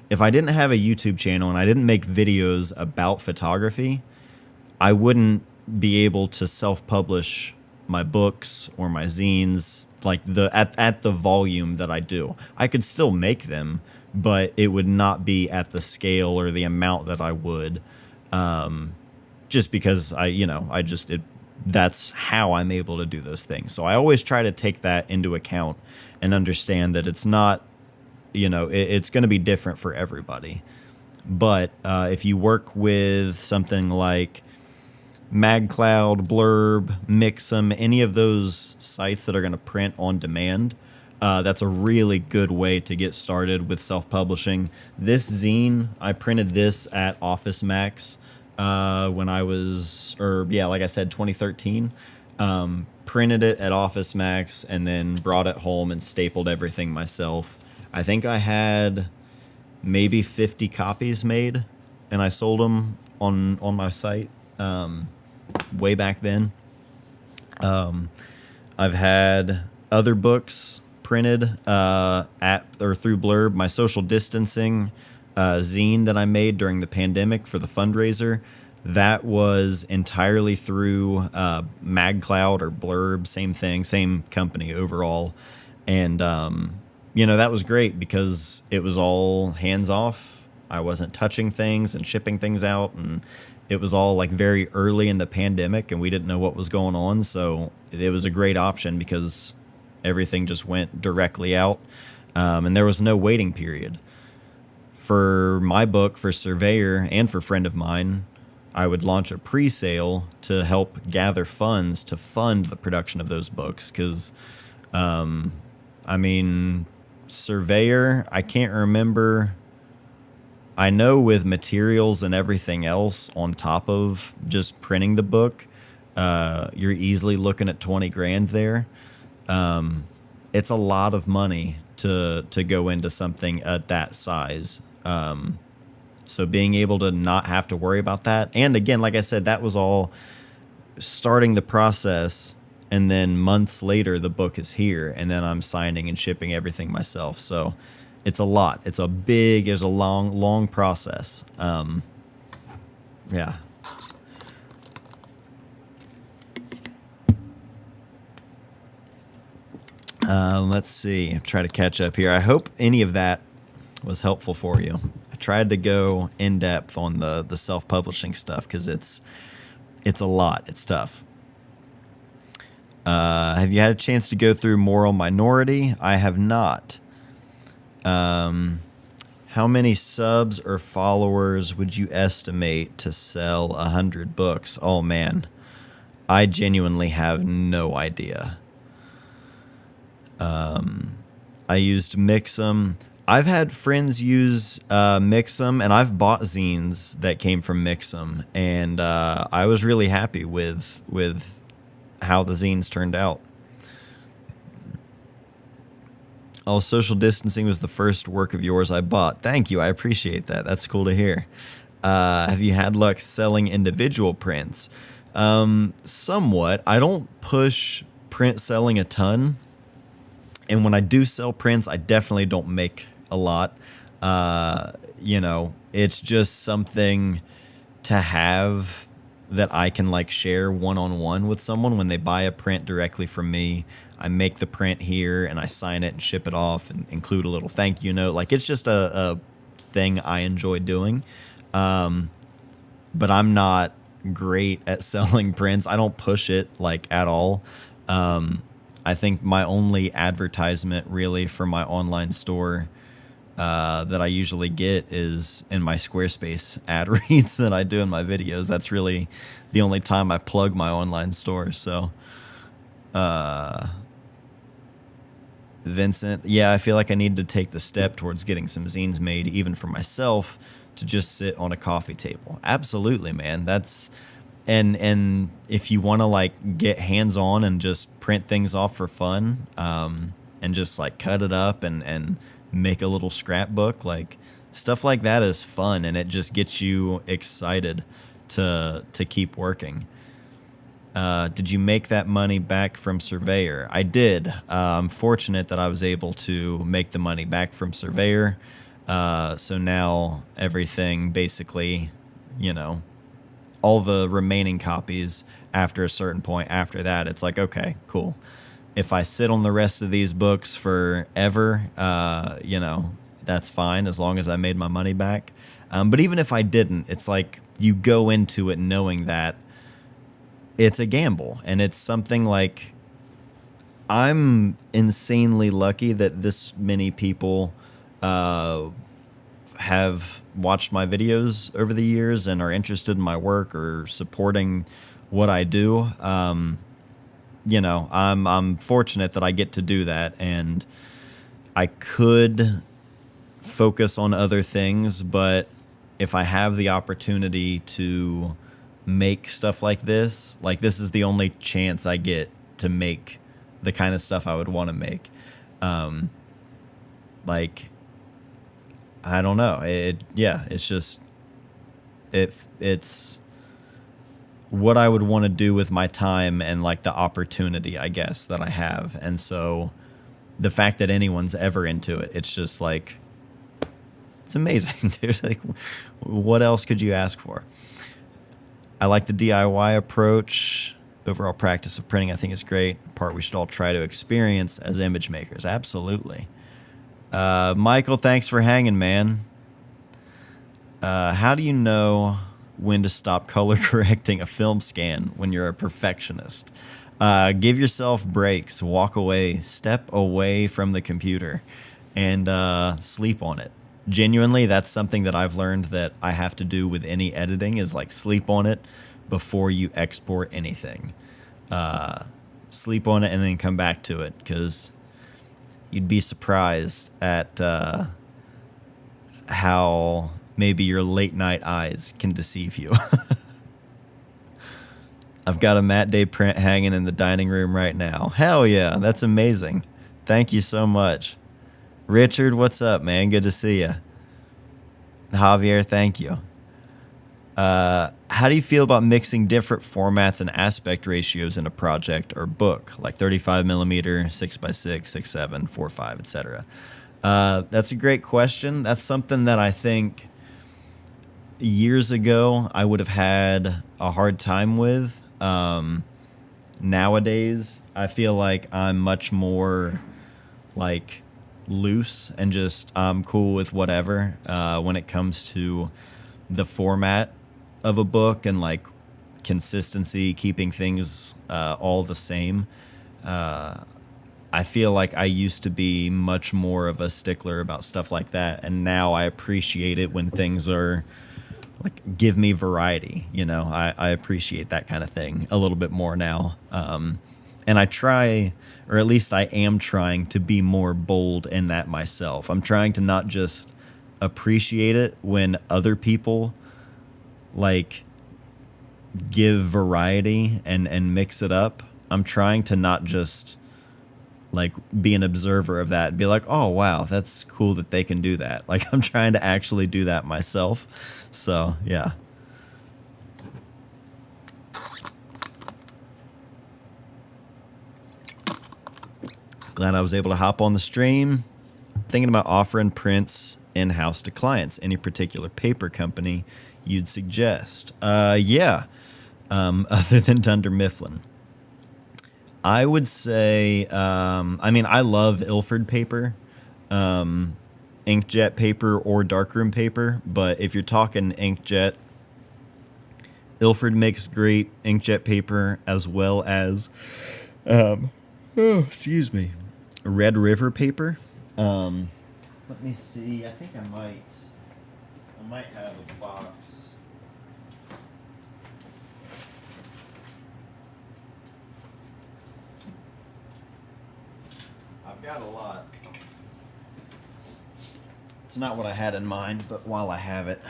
If I didn't have a YouTube channel and I didn't make videos about photography, I wouldn't be able to self-publish my books or my zines like at the volume that I do. I could still make them, but it would not be at the scale or the amount that I would. Just because that's how I'm able to do those things. So I always try to take that into account and understand that it's not, it's going to be different for everybody. But if you work with something like MagCloud, Blurb, Mixam, any of those sites that are going to print on demand, that's a really good way to get started with self-publishing. This zine, I printed this at Office Max when I was, like I said, 2013. Printed it at Office Max and then brought it home and stapled everything myself. I think I had maybe 50 copies made, and I sold them on my site way back then. I've had other books printed through Blurb. My social distancing zine that I made during the pandemic for the fundraiser, that was entirely through MagCloud or Blurb, same thing, same company overall. And that was great because it was all hands off. I wasn't touching things and shipping things out, and it was all like very early in the pandemic and we didn't know what was going on. So it was a great option because everything just went directly out, and there was no waiting period. For my book, for Surveyor, and for Friend of Mine, I would launch a pre-sale to help gather funds to fund the production of those books. Because, Surveyor, I can't remember. I know with materials and everything else on top of just printing the book, you're easily looking at 20 grand there. It's a lot of money to go into something at that size. So being able to not have to worry about that. And again, like I said, that was all starting the process. And then months later, the book is here, and then I'm signing and shipping everything myself. So it's a lot. It's a long process. Yeah. Let's see. Try to catch up here. I hope any of that was helpful for you. I tried to go in depth on the self-publishing stuff because it's a lot. It's tough. Have you had a chance to go through Moral Minority? I have not. How many subs or followers would you estimate to sell 100 books? Oh man, I genuinely have no idea. I used Mixam. I've had friends use Mixam, and I've bought zines that came from Mixam, and I was really happy with how the zines turned out. Oh, Social Distancing was the first work of yours I bought. Thank you. I appreciate that. That's cool to hear. Have you had luck selling individual prints? Somewhat. I don't push print selling a ton. And when I do sell prints, I definitely don't make a lot. It's just something to have that I can like share one-on-one with someone when they buy a print directly from me. I make the print here and I sign it and ship it off and include a little thank you note. Like it's just a thing I enjoy doing. But I'm not great at selling prints. I don't push it like at all. I think my only advertisement really for my online store that I usually get is in my Squarespace ad reads that I do in my videos. That's really the only time I plug my online store. So, Vincent, yeah, I feel like I need to take the step towards getting some zines made, even for myself, to just sit on a coffee table. Absolutely, man. That's and if you want to like get hands on and just print things off for fun, and just like cut it up and make a little scrapbook, like stuff like that is fun, and it just gets you excited to keep working. Did you make that money back from Surveyor? I did. I'm fortunate that I was able to make the money back from Surveyor. So now everything basically, all the remaining copies after a certain point after that, it's like, okay, cool. If I sit on the rest of these books forever, that's fine as long as I made my money back. But even if I didn't, it's like you go into it knowing that it's a gamble, and it's something like I'm insanely lucky that this many people have watched my videos over the years and are interested in my work or supporting what I do. I'm fortunate that I get to do that, and I could focus on other things, but if I have the opportunity to make stuff like this is the only chance I get to make the kind of stuff I would want to make. I don't know. It's just it's what I would want to do with my time and like the opportunity, I guess, that I have. And so the fact that anyone's ever into it, it's just like, it's amazing, dude. Like, what else could you ask for? I like the DIY approach. Overall practice of printing, I think, is great. Part we should all try to experience as image makers. Absolutely. Michael, thanks for hanging, man. How do you know when to stop color correcting a film scan when you're a perfectionist? Give yourself breaks. Walk away. Step away from the computer and sleep on it. Genuinely, that's something that I've learned that I have to do with any editing, is like sleep on it before you export anything. Sleep on it and then come back to it, because you'd be surprised at how maybe your late night eyes can deceive you. I've got a Matt Day print hanging in the dining room right now. Hell yeah, that's amazing. Thank you so much. Richard, what's up, man? Good to see you. Javier, thank you. How do you feel about mixing different formats and aspect ratios in a project or book, like 35 millimeter, 6x6, 6.7, 4.5, etc.? That's a great question. That's something that I think years ago I would have had a hard time with. Nowadays, I feel like I'm much more like loose and just I'm cool with whatever when it comes to the format of a book and like consistency, keeping things all the same. I feel like I used to be much more of a stickler about stuff like that, and now I appreciate it when things are like give me variety. You know, I appreciate that kind of thing a little bit more now. And I try, or at least I am trying to be more bold in that myself. I'm trying to not just appreciate it when other people like give variety and mix it up. I'm trying to not just like be an observer of that and be like, oh wow, that's cool that they can do that. Like I'm trying to actually do that myself. So yeah. Glad I was able to hop on the stream. Thinking about offering prints in-house to clients. Any particular paper company you'd suggest? Yeah. Other than Dunder Mifflin. I would say, I mean, I love Ilford paper, inkjet paper or darkroom paper. But if you're talking inkjet, Ilford makes great inkjet paper as well as, excuse me, Red River paper. Let me see. I think I might have a box. I've got a lot. It's not what I had in mind, but while I have it,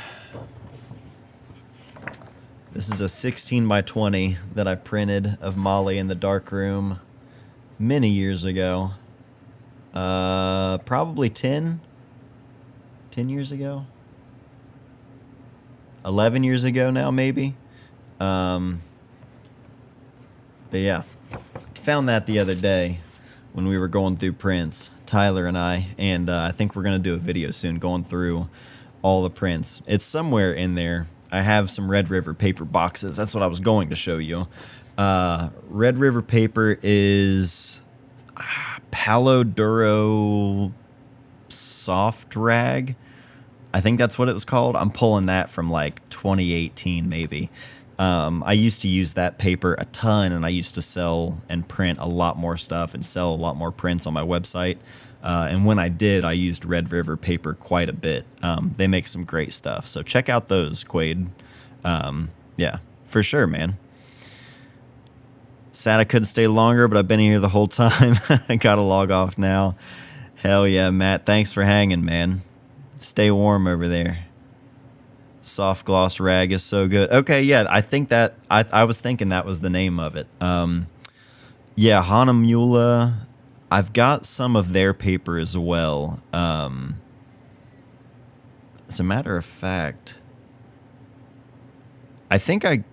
this is a 16 by 20 that I printed of Molly in the darkroom many years ago. Probably 10 years ago. 11 years ago now, maybe. But yeah, found that the other day when we were going through prints, Tyler and I think we're going to do a video soon going through all the prints. It's somewhere in there. I have some Red River paper boxes. That's what I was going to show you. Red River paper is Palo Duro Soft Rag. I think that's what it was called. I'm pulling that from like 2018 maybe. I used to use that paper a ton, and I used to sell and print a lot more stuff and sell a lot more prints on my website. And when I did, I used Red River paper quite a bit. They make some great stuff. So check out those, Quaid. Yeah, for sure, man. Sad I couldn't stay longer, but I've been here the whole time. I gotta log off now. Hell yeah, Matt. Thanks for hanging, man. Stay warm over there. Soft gloss rag is so good. Okay, yeah, I think that I was thinking that was the name of it. Yeah, Hahnemühle. I've got some of their paper as well. As a matter of fact, I think I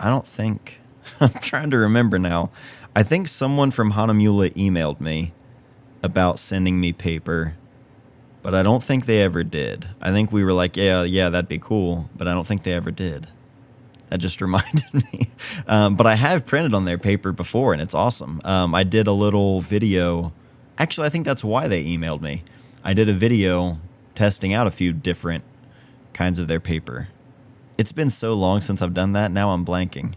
don't think I'm trying to remember now. I think someone from Hahnemühle emailed me about sending me paper, but I don't think they ever did. I think we were like, yeah, that'd be cool, but I don't think they ever did. That just reminded me. But I have printed on their paper before, and it's awesome. I did a little video. Actually, I think that's why they emailed me. I did a video testing out a few different kinds of their paper. It's been so long since I've done that. Now I'm blanking.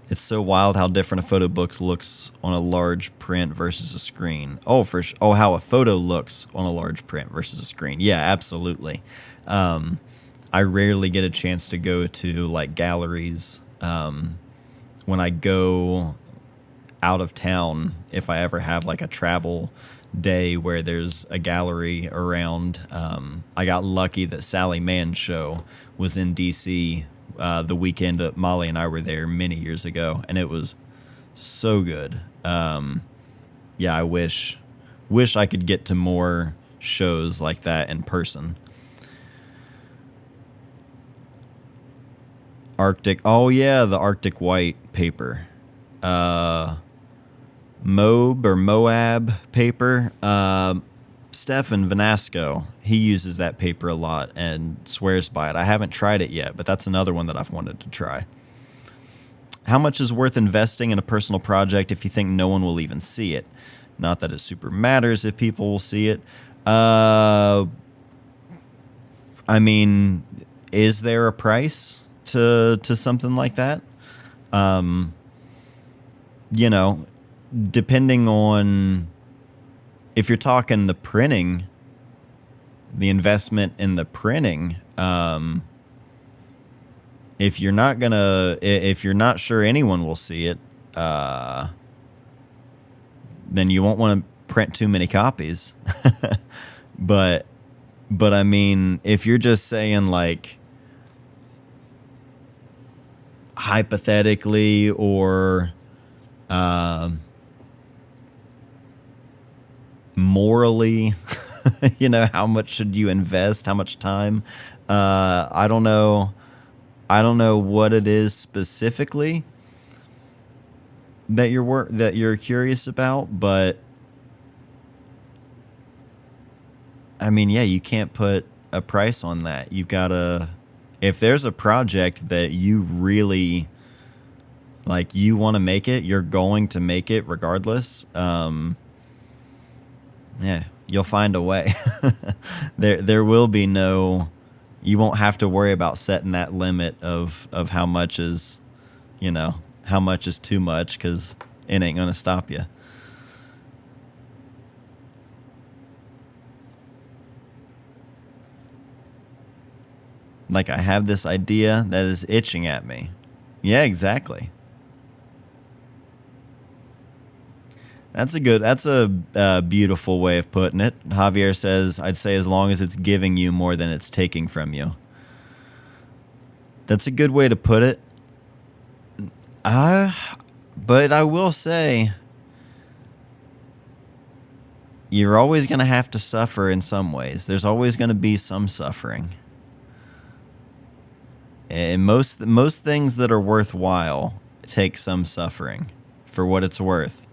It's so wild how different a photo book looks on a large print versus a screen. Oh, how a photo looks on a large print versus a screen. Yeah, absolutely. I rarely get a chance to go to like galleries. When I go out of town, if I ever have like a travel day where there's a gallery around, I got lucky that Sally Mann's show was in DC the weekend that Molly and I were there many years ago, and it was so good. Yeah, I wish I could get to more shows like that in person. Arctic, oh yeah, the Arctic White paper. Moab paper. Stefan Vanasco, he uses that paper a lot and swears by it. I haven't tried it yet, but that's another one that I've wanted to try. How much is worth investing in a personal project if you think no one will even see it? Not that it super matters if people will see it. I mean, is there a price to something like that? Um, you know, depending on if you're talking the printing, the investment in the printing, if you're not sure anyone will see it, then you won't want to print too many copies. but I mean, if you're just saying like hypothetically or morally, how much should you invest? How much time? I don't know. I don't know what it is specifically that you're curious about, but I mean, yeah, you can't put a price on that. You've got to, if there's a project that you really like, you want to make it, you're going to make it regardless. Yeah, you'll find a way. There will be no, you won't have to worry about setting that limit of how much is, how much is too much, because it ain't going to stop you. Like, I have this idea that is itching at me. Yeah, exactly. That's a beautiful way of putting it. Javier says, I'd say as long as it's giving you more than it's taking from you. That's a good way to put it. But I will say, you're always going to have to suffer in some ways. There's always going to be some suffering. And most things that are worthwhile take some suffering for what it's worth.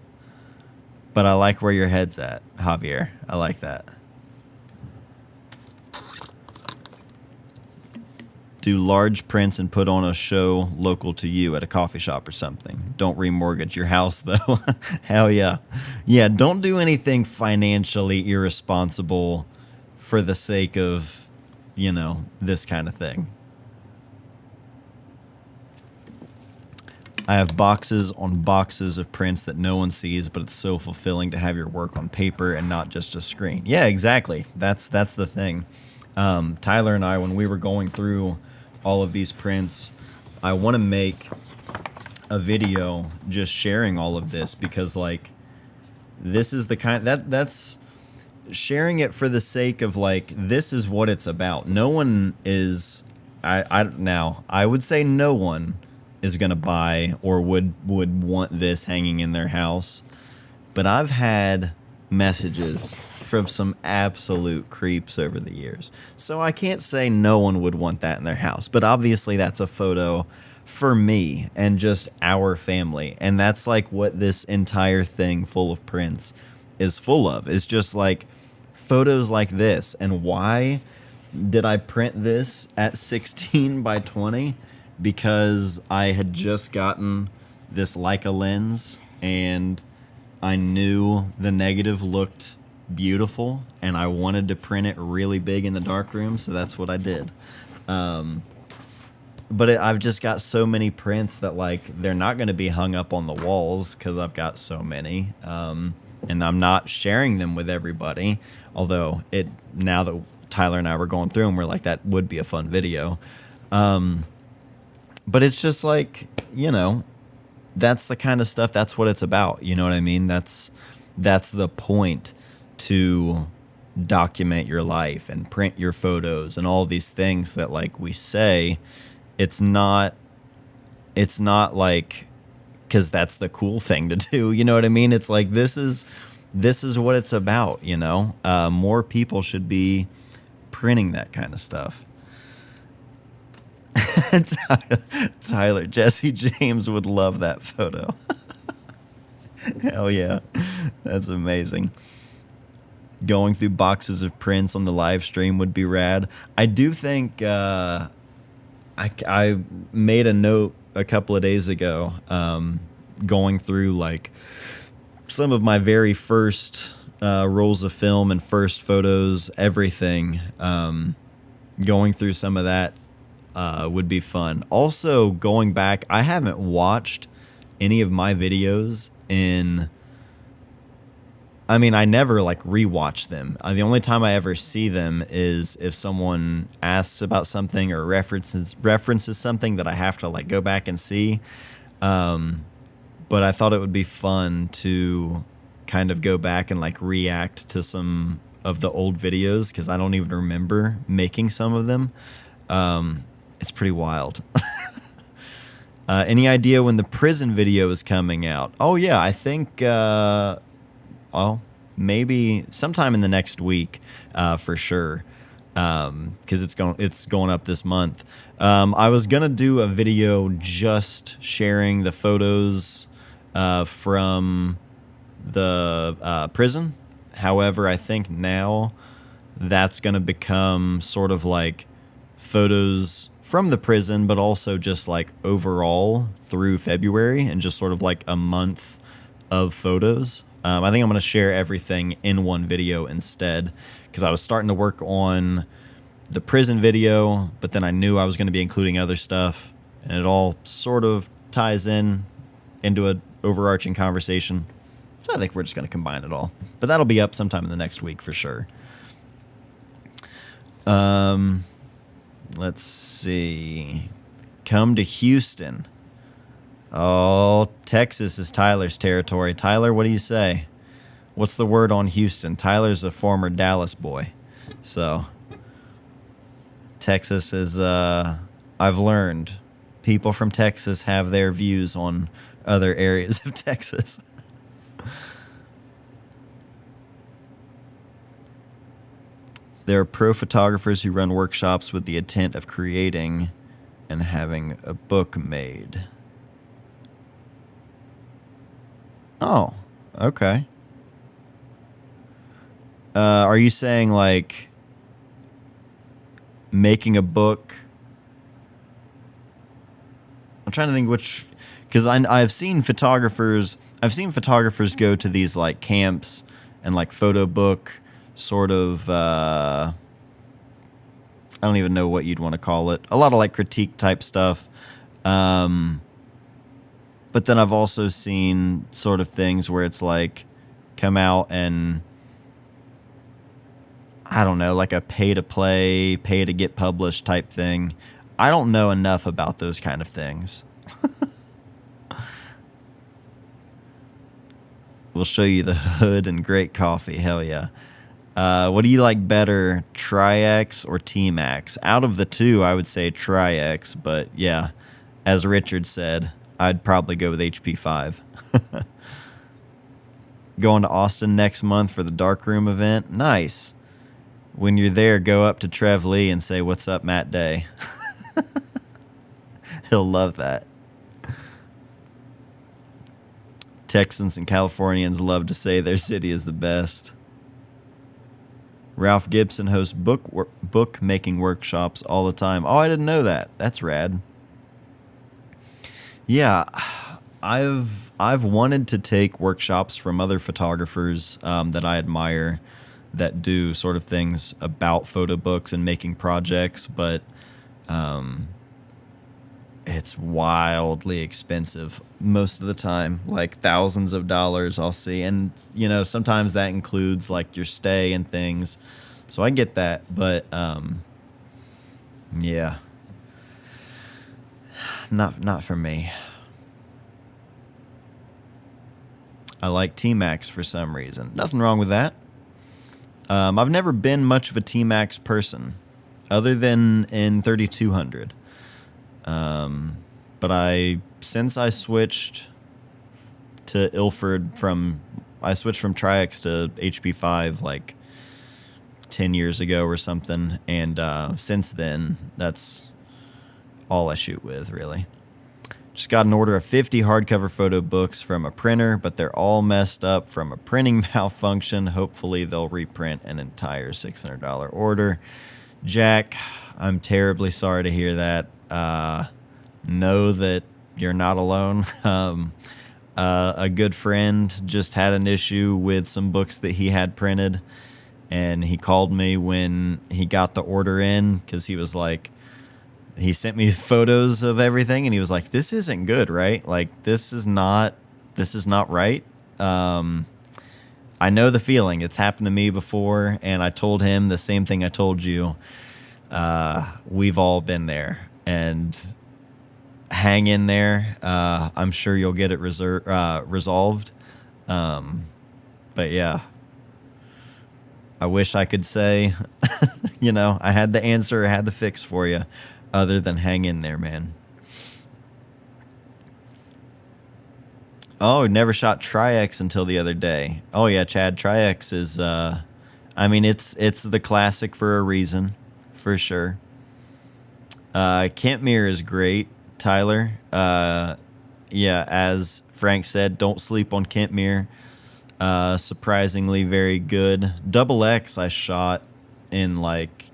But I like where your head's at, Javier. I like that. Do large prints and put on a show local to you at a coffee shop or something. Don't remortgage your house, though. Hell yeah. Yeah, don't do anything financially irresponsible for the sake of, this kind of thing. I have boxes on boxes of prints that no one sees, but it's so fulfilling to have your work on paper and not just a screen. Yeah, exactly. That's the thing. Tyler and I, when we were going through all of these prints, I want to make a video just sharing all of this, because like, this is the kind that's sharing it for the sake of like, this is what it's about. No one is, I would say no one is going to buy or would want this hanging in their house. But I've had messages from some absolute creeps over the years. So I can't say no one would want that in their house. But obviously that's a photo for me and just our family. And that's like what this entire thing full of prints is full of. It's just like photos like this. And why did I print this at 16 by 20? Because I had just gotten this Leica lens and I knew the negative looked beautiful and I wanted to print it really big in the darkroom, so that's what I did. But I've just got so many prints that like they're not going to be hung up on the walls because I've got so many, and I'm not sharing them with everybody. Although now that Tyler and I were going through them, we're like, that would be a fun video. But it's just like, that's the kind of stuff, that's what it's about. You know what I mean? That's the point, to document your life and print your photos and all these things that like we say. It's not like, because that's the cool thing to do. You know what I mean? It's like, this is what it's about, more people should be printing that kind of stuff. Tyler, Jesse James would love that photo. Hell yeah. That's amazing. Going through boxes of prints on the live stream would be rad. I do think I made a note a couple of days ago, going through like some of my very first rolls of film and first photos, everything. Going through some of that would be fun. Also, going back, I haven't watched any of my videos in. I mean, I never like rewatch them. The only time I ever see them is if someone asks about something or references something that I have to like go back and see. But I thought it would be fun to kind of go back and like react to some of the old videos because I don't even remember making some of them. It's pretty wild. Any idea when the prison video is coming out? Oh yeah, I think well, maybe sometime in the next week, for sure. Because it's going up this month. I was gonna do a video just sharing the photos from the prison. However, I think now that's gonna become sort of like photos from the prison, but also just like overall through February and just sort of like a month of photos. I think I'm going to share everything in one video instead because I was starting to work on the prison video, but then I knew I was going to be including other stuff, and it all sort of ties into an overarching conversation. So I think we're just going to combine it all. But that'll be up sometime in the next week for sure. Let's see. Come to Houston. Oh, Texas is Tyler's territory. Tyler, what do you say? What's the word on Houston? Tyler's a former Dallas boy. So, Texas is, I've learned, people from Texas have their views on other areas of Texas. There are pro photographers who run workshops with the intent of creating and having a book made. Oh, okay. Are you saying like making a book? I'm trying to think which, because I've seen photographers go to these like camps and like photo book sort of. I don't even know what you'd want to call it. A lot of like critique type stuff. But then I've also seen sort of things where it's like come out and I don't know, like a pay to play, pay to get published type thing. I don't know enough about those kind of things. We'll show you the hood and great coffee. Hell yeah. What do you like better, Tri-X or T-Max? Out of the two, I would say Tri-X, but yeah, as Richard said, I'd probably go with HP5. Going to Austin next month for the Darkroom event. Nice. When you're there, go up to Trev Lee and say, "What's up, Matt Day?" He'll love that. Texans and Californians love to say their city is the best. Ralph Gibson hosts bookmaking workshops all the time. Oh, I didn't know that. That's rad. Yeah, I've wanted to take workshops from other photographers that I admire that do sort of things about photo books and making projects, but it's wildly expensive most of the time, like thousands of dollars I'll see. And, you know, sometimes that includes like your stay and things. So I get that, but yeah. Not for me. I like T-Max for some reason. Nothing wrong with that. I've never been much of a T-Max person, other than in 3200. But since I switched to Ilford I switched from Tri-X to HP5 like 10 years ago or something, and since then, that's all I shoot with, really. Just got an order of 50 hardcover photo books from a printer, but they're all messed up from a printing malfunction. Hopefully they'll reprint an entire $600 order. Jack, I'm terribly sorry to hear that. Know that you're not alone. A good friend just had an issue with some books that he had printed, and he called me when he got the order in because he was like, he sent me photos of everything, and he was like, "This isn't good, right? Like, this is not right." I know the feeling. It's happened to me before, and I told him the same thing I told you. We've all been there, and hang in there. I'm sure you'll get it resolved. But yeah, I wish I could say, I had the answer, I had the fix for you, other than hang in there, man. Oh, never shot Tri-X until the other day. Oh yeah, Chad, Tri-X is I mean it's the classic for a reason, for sure. Kentmere is great, Tyler. Yeah, as Frank said, don't sleep on Kentmere. Surprisingly very good. Double X I shot in like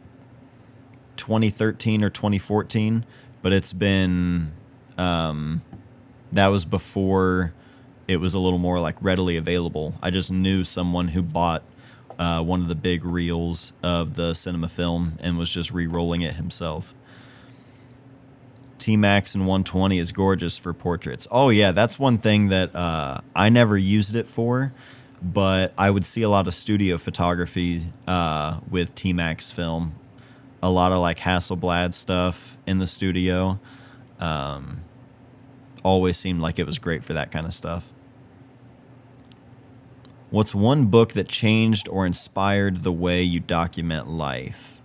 2013 or 2014, but it's been that was before it was a little more like readily available. I just knew someone who bought one of the big reels of the cinema film and was just re-rolling it himself. T-Max and 120 is gorgeous for portraits. Oh yeah, that's one thing that I never used it for, but I would see a lot of studio photography with T-Max film. A lot of like Hasselblad stuff in the studio. Always seemed like it was great for that kind of stuff. What's one book that changed or inspired the way you document life?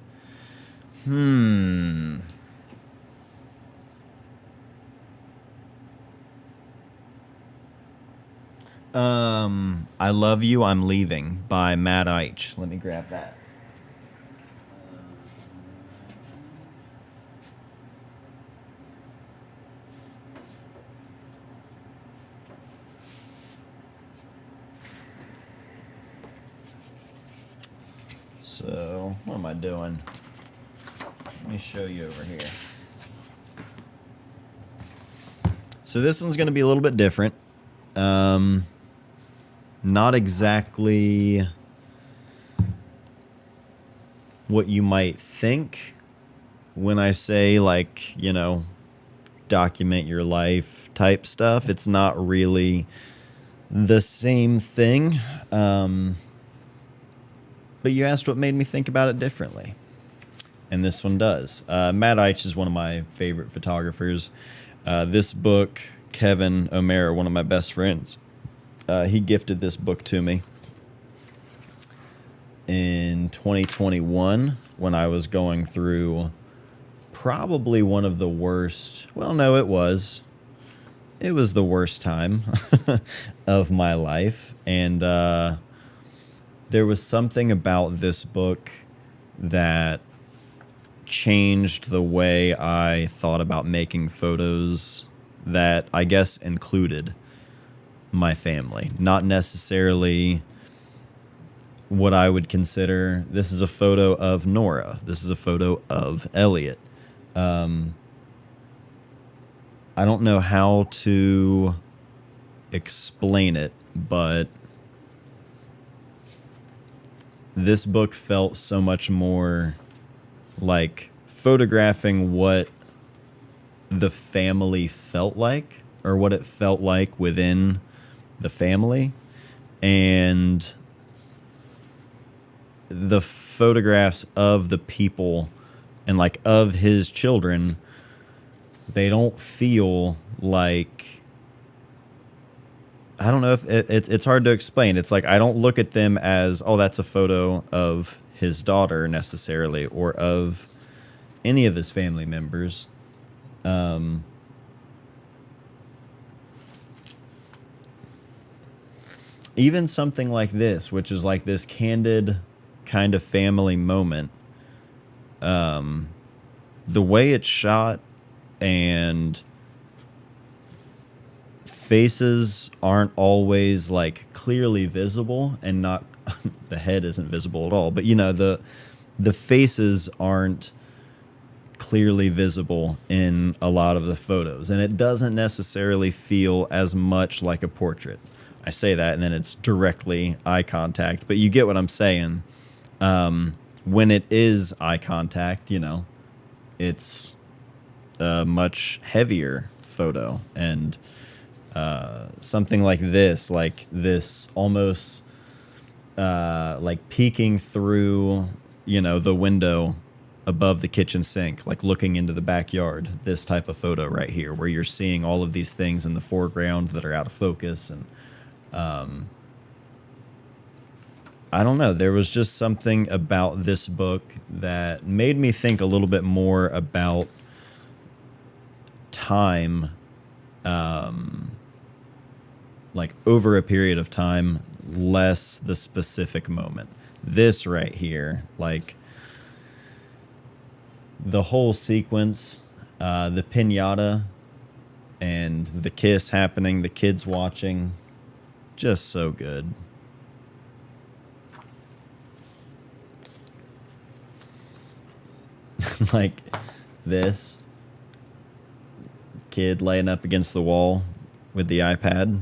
I Love You, I'm Leaving by Matt Eich. Let me grab that. So, what am I doing? Let me show you over here. So this one's going to be a little bit different. Not exactly what you might think when I say, like, document your life type stuff. It's not really the same thing. But you asked what made me think about it differently. And this one does. Matt Eich is one of my favorite photographers. This book, Kevin O'Mara, one of my best friends, he gifted this book to me in 2021 when I was going through probably one of the worst. Well, no, it was. It was the worst time of my life. And there was something about this book that changed the way I thought about making photos that I guess included my family. Not necessarily what I would consider, this is a photo of Nora. This is a photo of Elliot. I don't know how to explain it, but this book felt so much more like photographing what the family felt like, or what it felt like within the family. And the photographs of the people and like of his children, they don't feel like, I don't know if it's hard to explain. It's like I don't look at them as, oh, that's a photo of his daughter necessarily, or of any of his family members. Even something like this, which is like this candid kind of family moment, the way it's shot and faces aren't always like clearly visible, and not the head isn't visible at all, but the faces aren't clearly visible in a lot of the photos, and it doesn't necessarily feel as much like a portrait. I say that, and then it's directly eye contact, but you get what I'm saying. When it is eye contact, it's a much heavier photo, and something like this almost like peeking through, the window above the kitchen sink, like looking into the backyard. This type of photo right here, where you're seeing all of these things in the foreground that are out of focus, and I don't know. There was just something about this book that made me think a little bit more about time, like over a period of time, less the specific moment. This right here, like the whole sequence, the piñata and the kiss happening, the kids watching, just so good. Like this kid laying up against the wall with the iPad,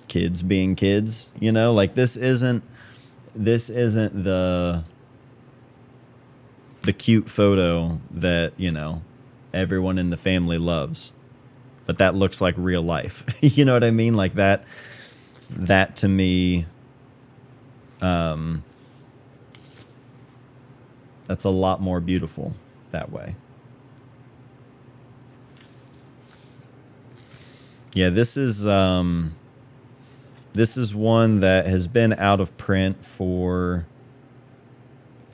kids being kids, like this isn't the cute photo that, everyone in the family loves, but that looks like real life. You know what I mean? Like that to me, that's a lot more beautiful that way. Yeah, this is one that has been out of print for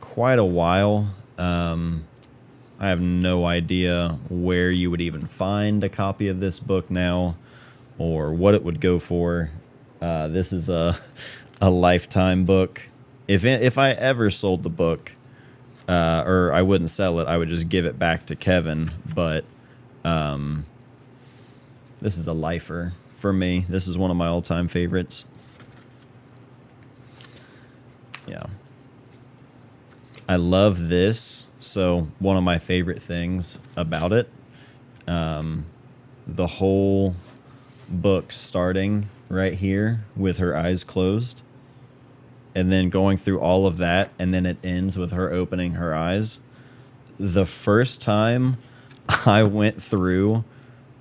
quite a while. I have no idea where you would even find a copy of this book now, or what it would go for. This is a lifetime book. If I ever sold the book, or I wouldn't sell it, I would just give it back to Kevin. But this is a lifer for me. This is one of my all-time favorites. Yeah. I love this. So one of my favorite things about it, the whole book starting right here with her eyes closed, and then going through all of that, and then it ends with her opening her eyes. The first time I went through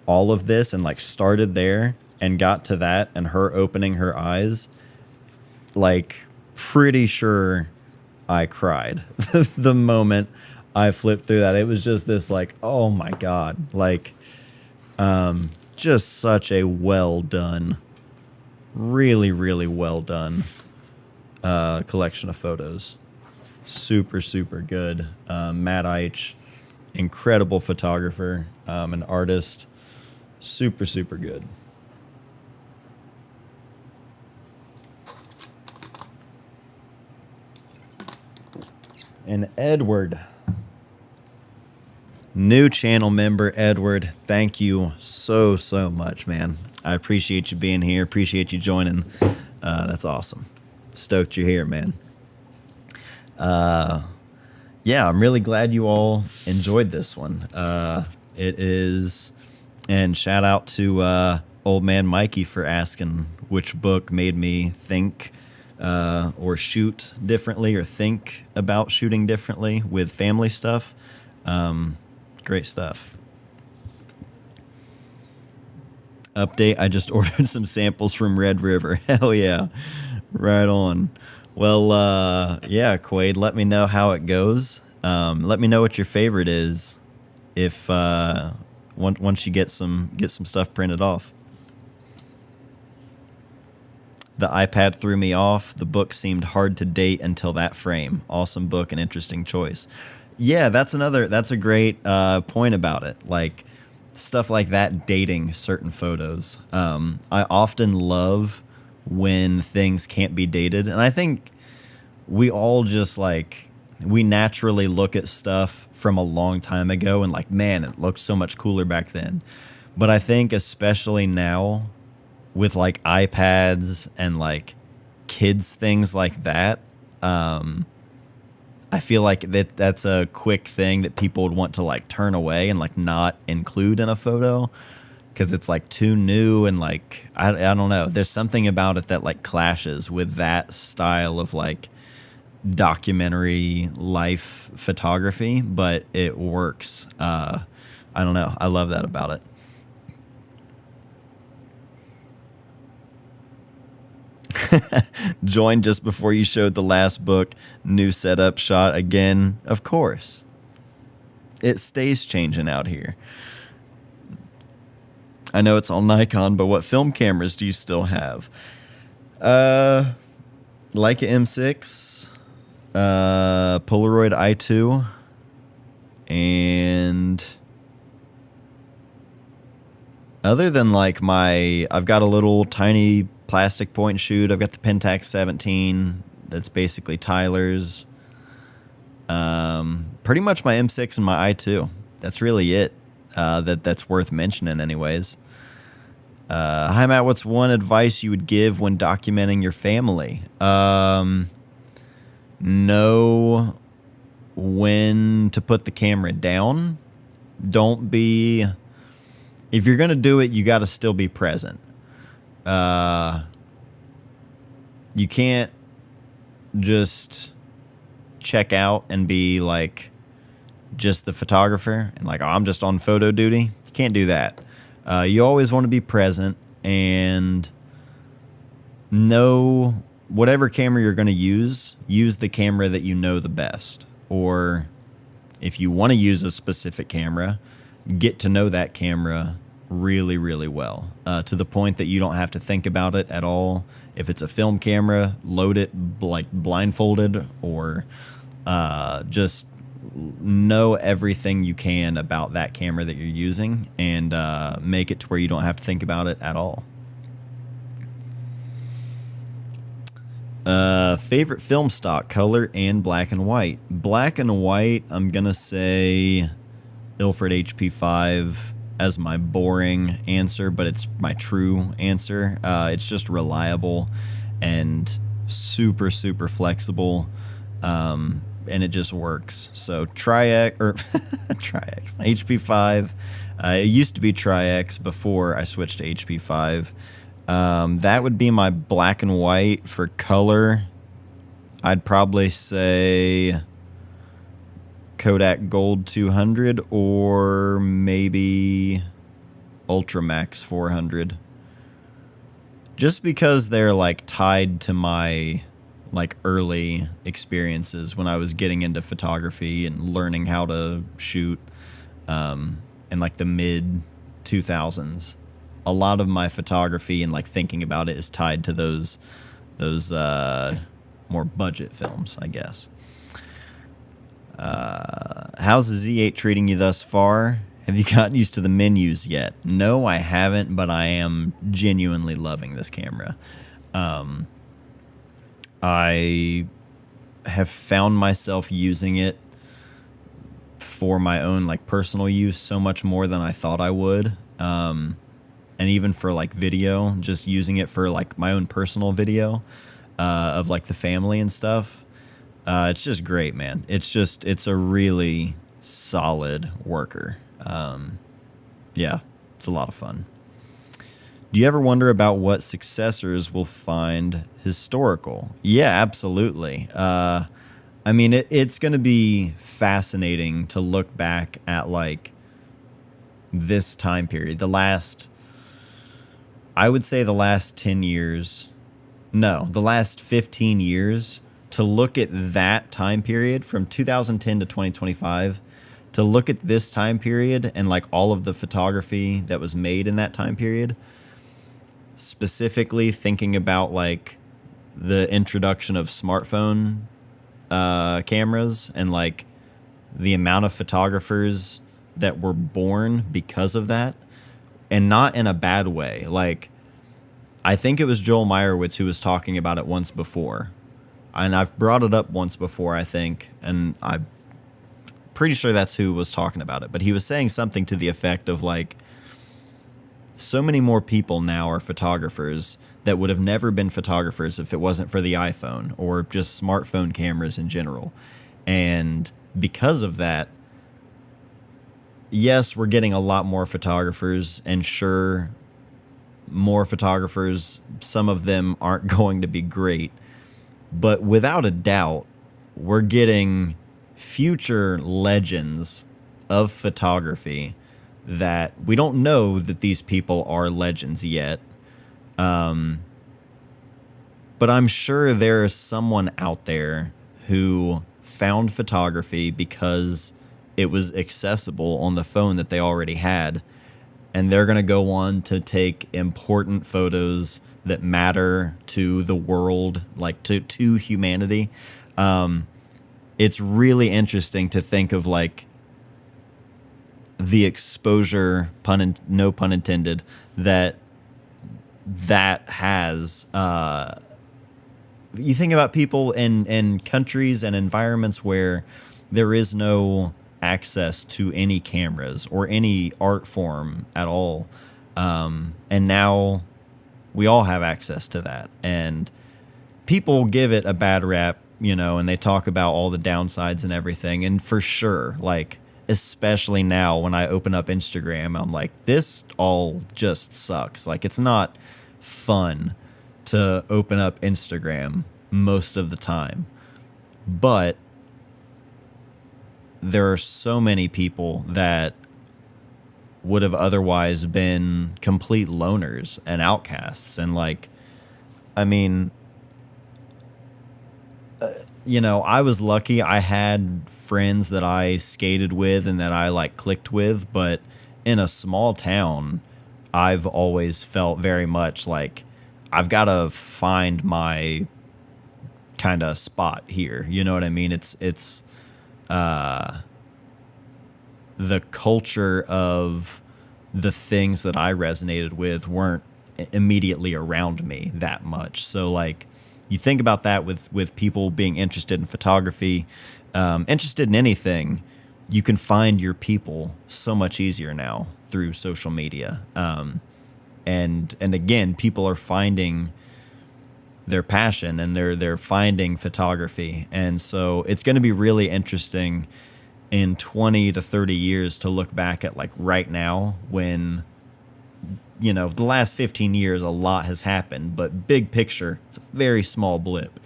all of this and like started there and got to that and her opening her eyes, like pretty sure I cried the moment I flipped through that. It was just this like, oh my God, like just such a well done, really, really well done collection of photos. Super, super good. Matt Eich, incredible photographer, an artist. Super, super good. And Edward, new channel member, Edward, thank you so, so much, man. I appreciate you being here. Appreciate you joining. That's awesome. Stoked you're here, man. Yeah, I'm really glad you all enjoyed this one. It is, and shout out to old man Mikey for asking which book made me think or shoot differently, or think about shooting differently with family stuff. Great stuff. Update, I just ordered some samples from Red River. Hell yeah. Right on. Well, yeah, Quaid, let me know how it goes. Let me know what your favorite is if once you get some stuff printed off. The iPad threw me off. The book seemed hard to date until that frame. Awesome book and interesting choice. Yeah, that's a great point about it. Like stuff like that, dating certain photos. I often love when things can't be dated. And I think we all just we naturally look at stuff from a long time ago and like, man, it looked so much cooler back then. But I think especially now with like iPads and like kids things like that, I I feel like that's a quick thing that people would want to like turn away and like not include in a photo because it's like too new and like I don't know. There's something about it that like clashes with that style of like documentary life photography, but it works. I don't know. I love that about it. Joined just before you showed the last book. New setup shot again. Of course. It stays changing out here. I know it's all Nikon, but what film cameras do you still have? Leica M6, Polaroid i2, and other than like I've got a little tiny plastic point and shoot. I've got the Pentax 17. That's basically Tyler's. Pretty much my M6 and my i2. That's really it. That's worth mentioning, anyways. Hi Matt, what's one advice you would give when documenting your family? Know when to put the camera down. Don't be. If you're gonna do it, you got to still be present. You can't just check out and be like just the photographer and like, oh, I'm just on photo duty. You can't do that. You always want to be present and know whatever camera you're going to use the camera that you know the best. Or if you want to use a specific camera, get to know that camera really, really well, to the point that you don't have to think about it at all. If it's a film camera, load it like blindfolded, or just know everything you can about that camera that you're using, and make it to where you don't have to think about it at all. Favorite film stock, color and black and white. Black and white, I'm gonna say Ilford HP5 as my boring answer, but it's my true answer. It's just reliable and super, super flexible, and it just works. So Tri-X, or Tri-X, HP5. It used to be Tri-X before I switched to HP5. That would be my black and white. For color, I'd probably say Kodak Gold 200 or maybe Ultramax 400. Just because they're like tied to my like early experiences when I was getting into photography and learning how to shoot, in like the mid 2000s. A lot of my photography and like thinking about it is tied to those more budget films, I guess. How's the Z8 treating you thus far? Have you gotten used to the menus yet? No, I haven't, but I am genuinely loving this camera. I have found myself using it for my own like personal use so much more than I thought I would. And even for like video, just using it for like my own personal video of like the family and stuff. It's just great, man. It's a really solid worker. Yeah, it's a lot of fun. Do you ever wonder about what successors will find historical? Yeah, absolutely. I mean, it's going to be fascinating to look back at like this time period, I would say the last 10 years, no, the last 15 years, to look at that time period from 2010 to 2025, to look at this time period and like all of the photography that was made in that time period, specifically thinking about like the introduction of smartphone cameras and like the amount of photographers that were born because of that. And not in a bad way. Like, I think it was Joel Meyerowitz who was talking about it once before. And I've brought it up once before, I think. And I'm pretty sure that's who was talking about it. But he was saying something to the effect of, like, so many more people now are photographers that would have never been photographers if it wasn't for the iPhone or just smartphone cameras in general. And because of that, yes, we're getting a lot more photographers, and sure, more photographers, some of them aren't going to be great, but without a doubt, we're getting future legends of photography that we don't know that these people are legends yet. But I'm sure there is someone out there who found photography because it was accessible on the phone that they already had. And they're going to go on to take important photos that matter to the world, like to humanity. It's really interesting to think of like the exposure, no pun intended, that has. You think about people in countries and environments where there is no access to any cameras or any art form at all. And now we all have access to that. And people give it a bad rap, and they talk about all the downsides and everything. And for sure, like, especially now when I open up Instagram, I'm like, this all just sucks. Like, it's not fun to open up Instagram most of the time. But there are so many people that would have otherwise been complete loners and outcasts. And like, I mean, I was lucky. I had friends that I skated with and that I like clicked with, but in a small town, I've always felt very much like I've got to find my kind of spot here. You know what I mean? It's the culture of the things that I resonated with weren't immediately around me that much. So like, you think about that with people being interested in photography, interested in anything, you can find your people so much easier now through social media. And again, people are finding their passion and they're finding photography. And so it's going to be really interesting in 20 to 30 years to look back at like right now when, the last 15 years, a lot has happened, but big picture, it's a very small blip.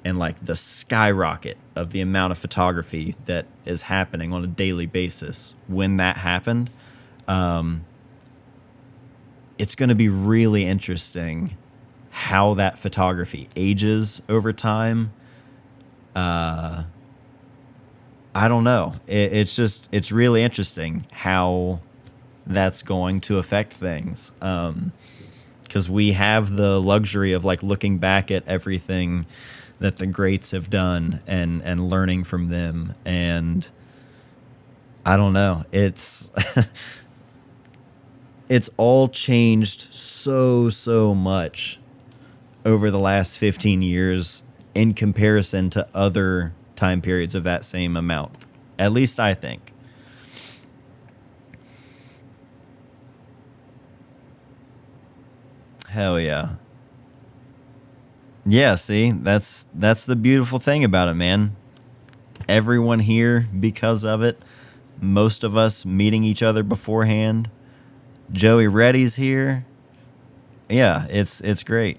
And like the skyrocket of the amount of photography that is happening on a daily basis when that happened, it's going to be really interesting how that photography ages over time. I don't know. It's really interesting how that's going to affect things. Because we have the luxury of like looking back at everything that the greats have done and learning from them. And I don't know. It's it's all changed so much over the last 15 years in comparison to other time periods of that same amount. At least I think. Hell yeah. Yeah, see, that's the beautiful thing about it, man. Everyone here because of it. Most of us meeting each other beforehand. Joey Reddy's here. Yeah, it's great.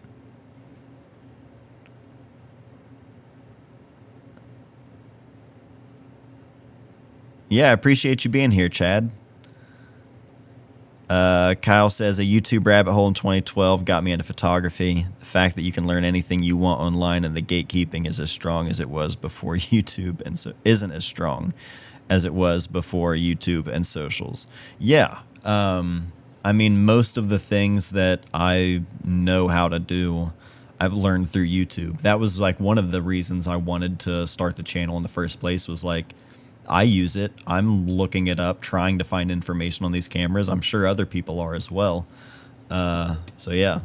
Yeah, I appreciate you being here, Chad. Kyle says a YouTube rabbit hole in 2012 got me into photography. The fact that you can learn anything you want online and the gatekeeping is as strong as it was before YouTube, and so isn't as strong as it was before YouTube and socials. Yeah. I mean, most of the things that I know how to do, I've learned through YouTube. That was like one of the reasons I wanted to start the channel in the first place, was like, I use it. I'm looking it up, trying to find information on these cameras. I'm sure other people are as well. So yeah.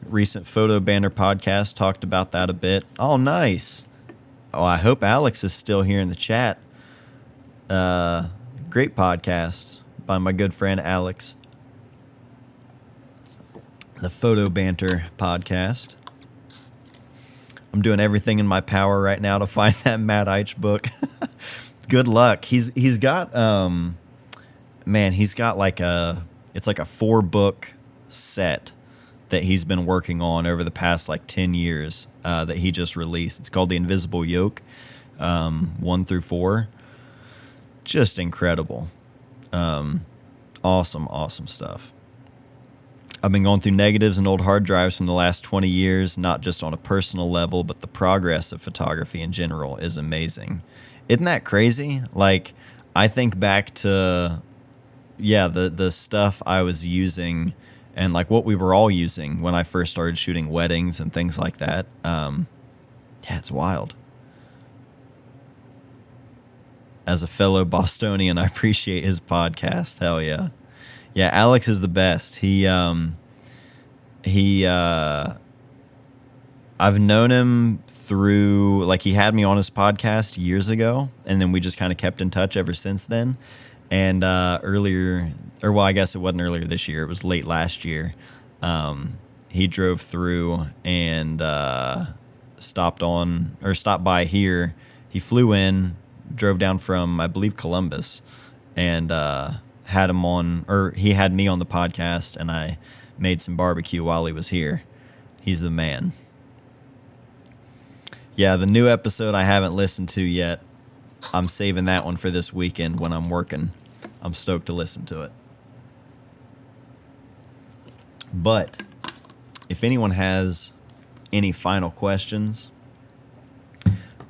Recent Photo Banner podcast talked about that a bit. Oh, nice. Oh, I hope Alex is still here in the chat. Great podcast by my good friend Alex. The Photo Banter podcast. I'm doing everything in my power right now to find that Matt Eich book. Good luck. He's got man, he's got like it's like a 4-book set that he's been working on over the past like 10 years that he just released. It's called The Invisible Yoke, 1 through 4. Just incredible. Awesome stuff. I've been going through negatives and old hard drives from the last 20 years, not just on a personal level, but the progress of photography in general is amazing. Isn't that crazy? Like, I think back to, the stuff I was using and like what we were all using when I first started shooting weddings and things like that. It's wild. As a fellow Bostonian, I appreciate his podcast. Hell yeah. Yeah, Alex is the best. I've known him through, like, he had me on his podcast years ago, and then we just kind of kept in touch ever since then. And I guess it wasn't earlier this year. It was late last year. He drove through and stopped by here. He flew in, drove down from, I believe, Columbus, and had him on, or he had me on the podcast, and I made some barbecue while he was here. He's the man. Yeah, the new episode I haven't listened to yet. I'm saving that one for this weekend when I'm working. I'm stoked to listen to it. But if anyone has any final questions,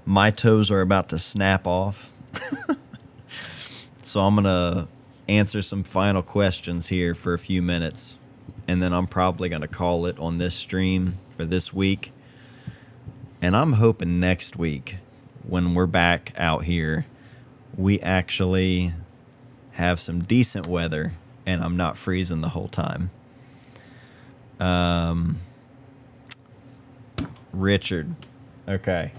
my toes are about to snap off. So I'm going to answer some final questions here for a few minutes, and then I'm probably going to call it on this stream for this week. And I'm hoping next week, when we're back out here, we actually have some decent weather and I'm not freezing the whole time. Richard. Okay.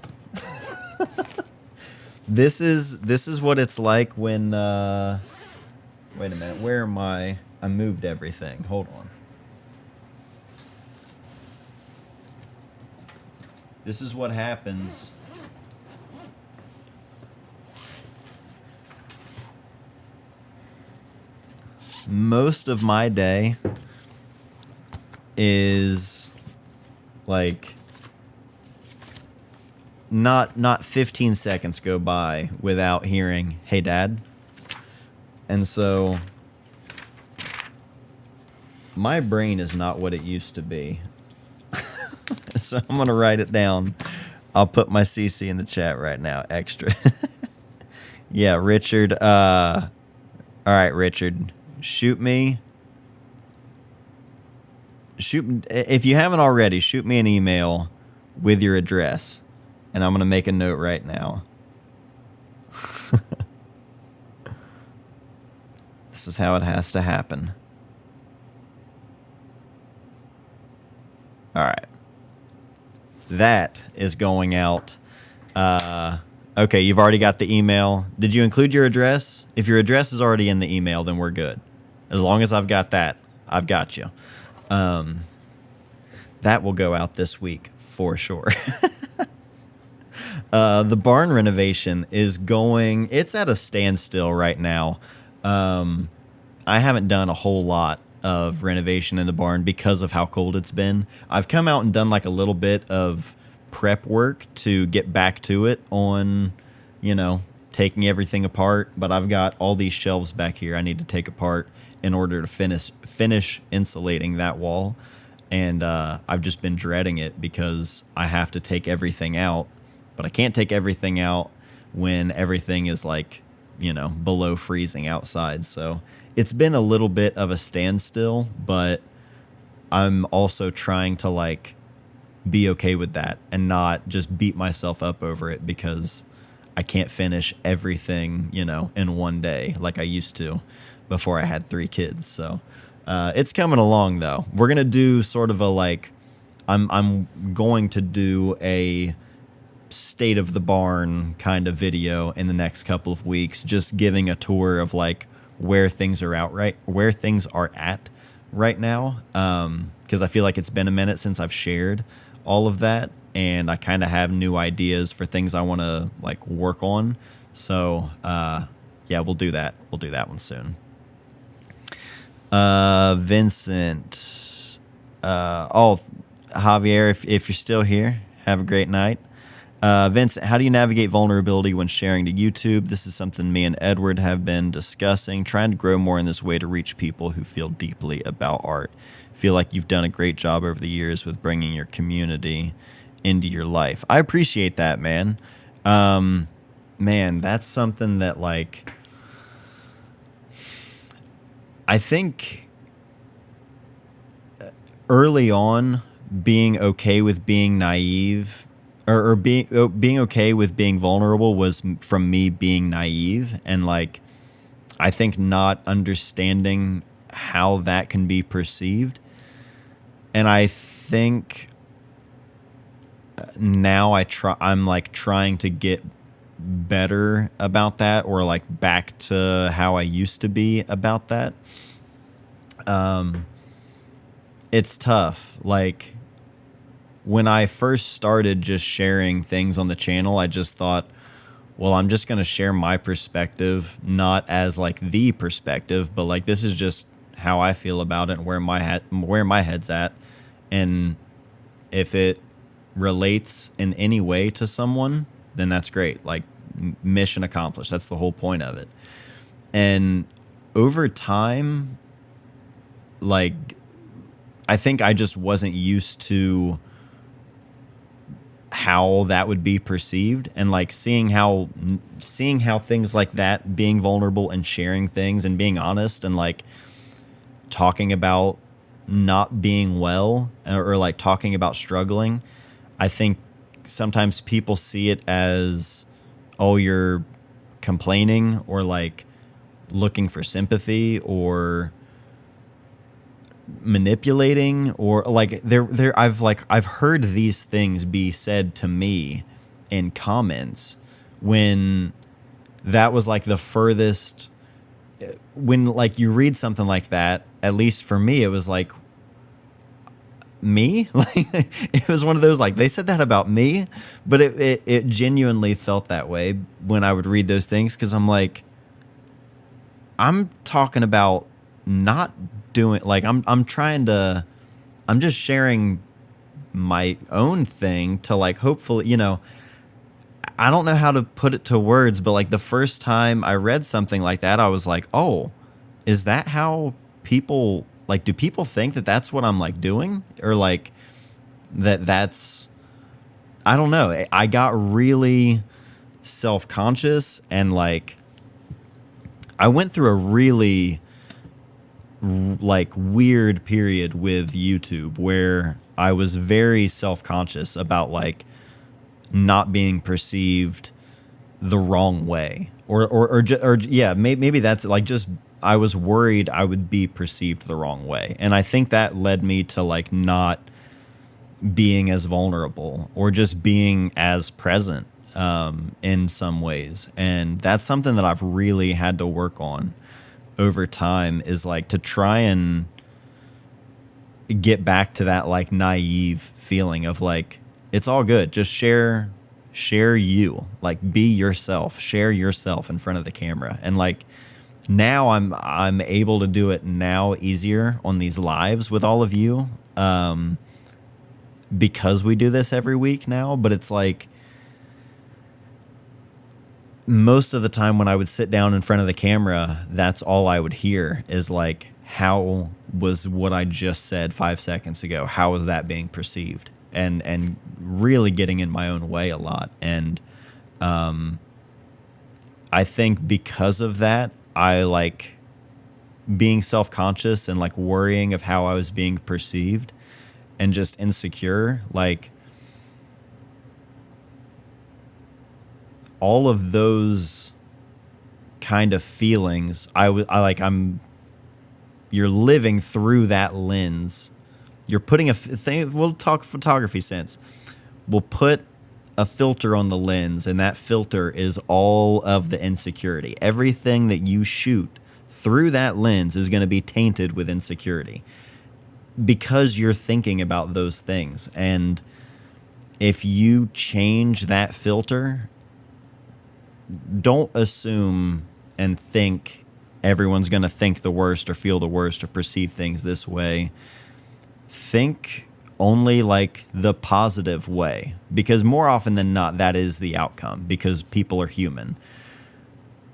This is what it's like when wait a minute, where am I? I moved everything. Hold on. This is what happens most of my day is like not 15 seconds go by without hearing, "Hey, Dad." And so my brain is not what it used to be. So I'm going to write it down. I'll put my CC in the chat right now. Extra. Yeah, Richard. All right, Richard. Shoot me. If you haven't already, shoot me an email with your address. And I'm going to make a note right now. This is how it has to happen. All right. That is going out. Okay, you've already got the email. Did you include your address? If your address is already in the email, then we're good. As long as I've got that, I've got you. That will go out this week for sure. The barn renovation is going, it's at a standstill right now. I haven't done a whole lot of renovation in the barn because of how cold it's been. I've come out and done like a little bit of prep work to get back to it on, taking everything apart. But I've got all these shelves back here I need to take apart in order to finish insulating that wall. And I've just been dreading it because I have to take everything out. But I can't take everything out when everything is like, below freezing outside. So it's been a little bit of a standstill, but I'm also trying to like be okay with that and not just beat myself up over it because I can't finish everything, in one day like I used to before I had 3 kids. So it's coming along though. We're going to do sort of a like, I'm going to do a state of the barn kind of video in the next couple of weeks, just giving a tour of like where things are at right now. Because I feel like it's been a minute since I've shared all of that. and I kind of have new ideas for things I want to like work on. So yeah, we'll do that. We'll do that one soon. Vincent. Oh, Javier, if you're still here, have a great night. Vincent, how do you navigate vulnerability when sharing to YouTube? This is something me and Edward have been discussing, trying to grow more in this way to reach people who feel deeply about art. Feel like you've done a great job over the years with bringing your community into your life. I appreciate that, man. Man, that's something that, like, I think early on, being okay with being naive or being okay with being vulnerable was from me being naive, and like I think not understanding how that can be perceived. And I think now I'm like trying to get better about that, or like back to how I used to be about that. It's tough. Like when I first started just sharing things on the channel, I just thought, well, I'm just going to share my perspective, not as like the perspective, but like this is just how I feel about it and where my head's at. And if it relates in any way to someone, then that's great. Like mission accomplished. That's the whole point of it. And over time, like I think I just wasn't used to how that would be perceived, and like seeing how things like that, being vulnerable and sharing things and being honest and like talking about not being well, or like talking about struggling, I think sometimes people see it as, oh, you're complaining or like looking for sympathy or manipulating, or like I've heard these things be said to me in comments, when that was like the furthest. When like you read something like that, at least for me, it was like, me? Like it was one of those, like they said that about me, but it genuinely felt that way when I would read those things, because I'm like, I'm talking about not doing, like I'm just sharing my own thing to like hopefully, you know, I don't know how to put it to words, but like the first time I read something like that, I was like, oh, is that how people, like, do people think that that's what I'm like doing, or like that's, I don't know. I got really self-conscious, and like I went through a really like weird period with YouTube where I was very self-conscious about like not being perceived the wrong way, or yeah, maybe that's like, just I was worried I would be perceived the wrong way, and I think that led me to like not being as vulnerable or just being as present in some ways. And that's something that I've really had to work on over time, is like to try and get back to that like naive feeling of like, it's all good, just share you, like be yourself, share yourself in front of the camera. And like now I'm able to do it now easier on these lives with all of you, because we do this every week now. But it's like most of the time when I would sit down in front of the camera, that's all I would hear is like, how was what I just said 5 seconds ago, how was that being perceived? And really getting in my own way a lot. And I think because of that, I like being self-conscious and like worrying of how I was being perceived and just insecure. Like all of those kind of feelings, you're living through that lens. You're putting a thing, we'll talk photography sense. We'll put a filter on the lens, and that filter is all of the insecurity. Everything that you shoot through that lens is going to be tainted with insecurity because you're thinking about those things. And if you change that filter, don't assume and think everyone's going to think the worst or feel the worst or perceive things this way. Think only like the positive way, because more often than not, that is the outcome, because people are human.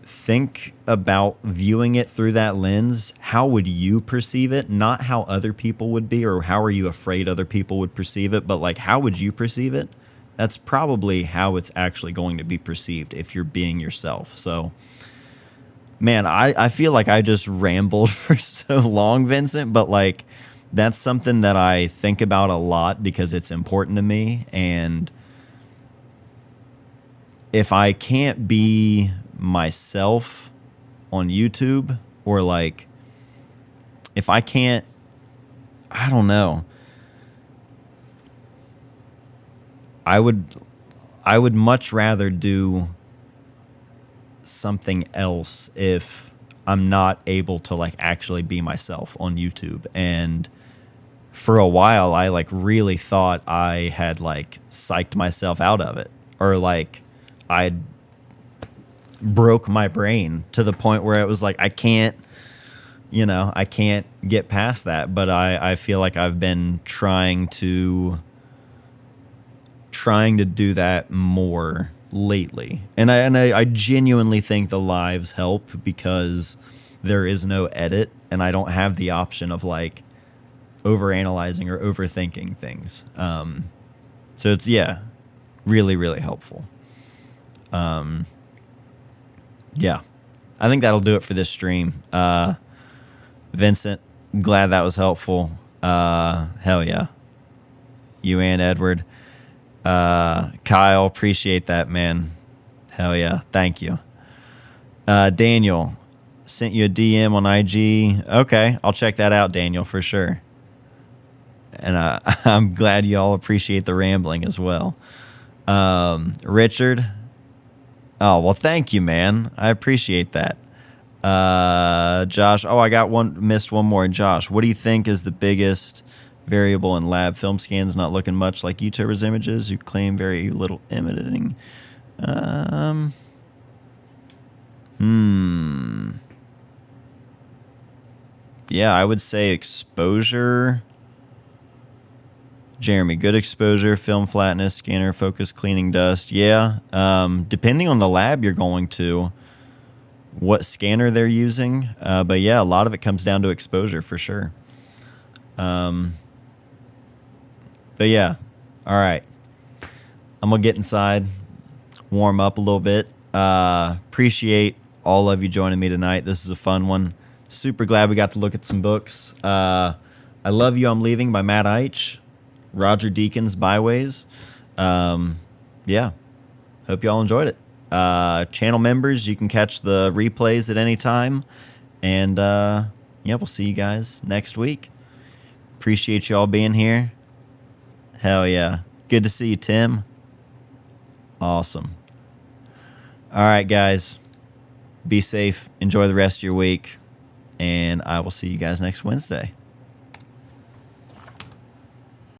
Think about viewing it through that lens. How would you perceive it? Not how other people would be, or how are you afraid other people would perceive it, but like, how would you perceive it? That's probably how it's actually going to be perceived if you're being yourself. So, man, I feel like I just rambled for so long, Vincent, but like, that's something that I think about a lot because it's important to me. And if I can't be myself on YouTube, or like, if I can't, I don't know, I would much rather do something else if I'm not able to like actually be myself on YouTube. And for a while, I like really thought I had like psyched myself out of it, or like I broke my brain to the point where it was like, I can't get past that. But I feel like I've been trying to do that more lately. And I genuinely think the lives help, because there is no edit and I don't have the option of like overanalyzing or overthinking things. So it's, yeah, really, really helpful. Yeah, I think that'll do it for this stream. Vincent, glad that was helpful. Hell yeah. You and Edward. Kyle, appreciate that, man. Hell yeah. Thank you. Daniel, sent you a DM on IG. Okay, I'll check that out, Daniel, for sure. And I'm glad you all appreciate the rambling as well. Richard. Oh, well, thank you, man. I appreciate that. Josh. Oh, I missed one more. Josh, what do you think is the biggest variable in lab? Film scans not looking much like YouTubers' images who claim very little editing. Yeah, I would say exposure. Jeremy, good exposure, film flatness, scanner focus, cleaning dust. Yeah, depending on the lab you're going to, what scanner they're using. But yeah, a lot of it comes down to exposure for sure. But yeah, all right. I'm going to get inside, warm up a little bit. Appreciate all of you joining me tonight. This is a fun one. Super glad we got to look at some books. I Love You, I'm Leaving by Matt Eich. Roger Deakins, Byways. Yeah. Hope you all enjoyed it. Channel members, you can catch the replays at any time. And yeah, we'll see you guys next week. Appreciate you all being here. Hell yeah. Good to see you, Tim. Awesome. All right, guys. Be safe. Enjoy the rest of your week. And I will see you guys next Wednesday.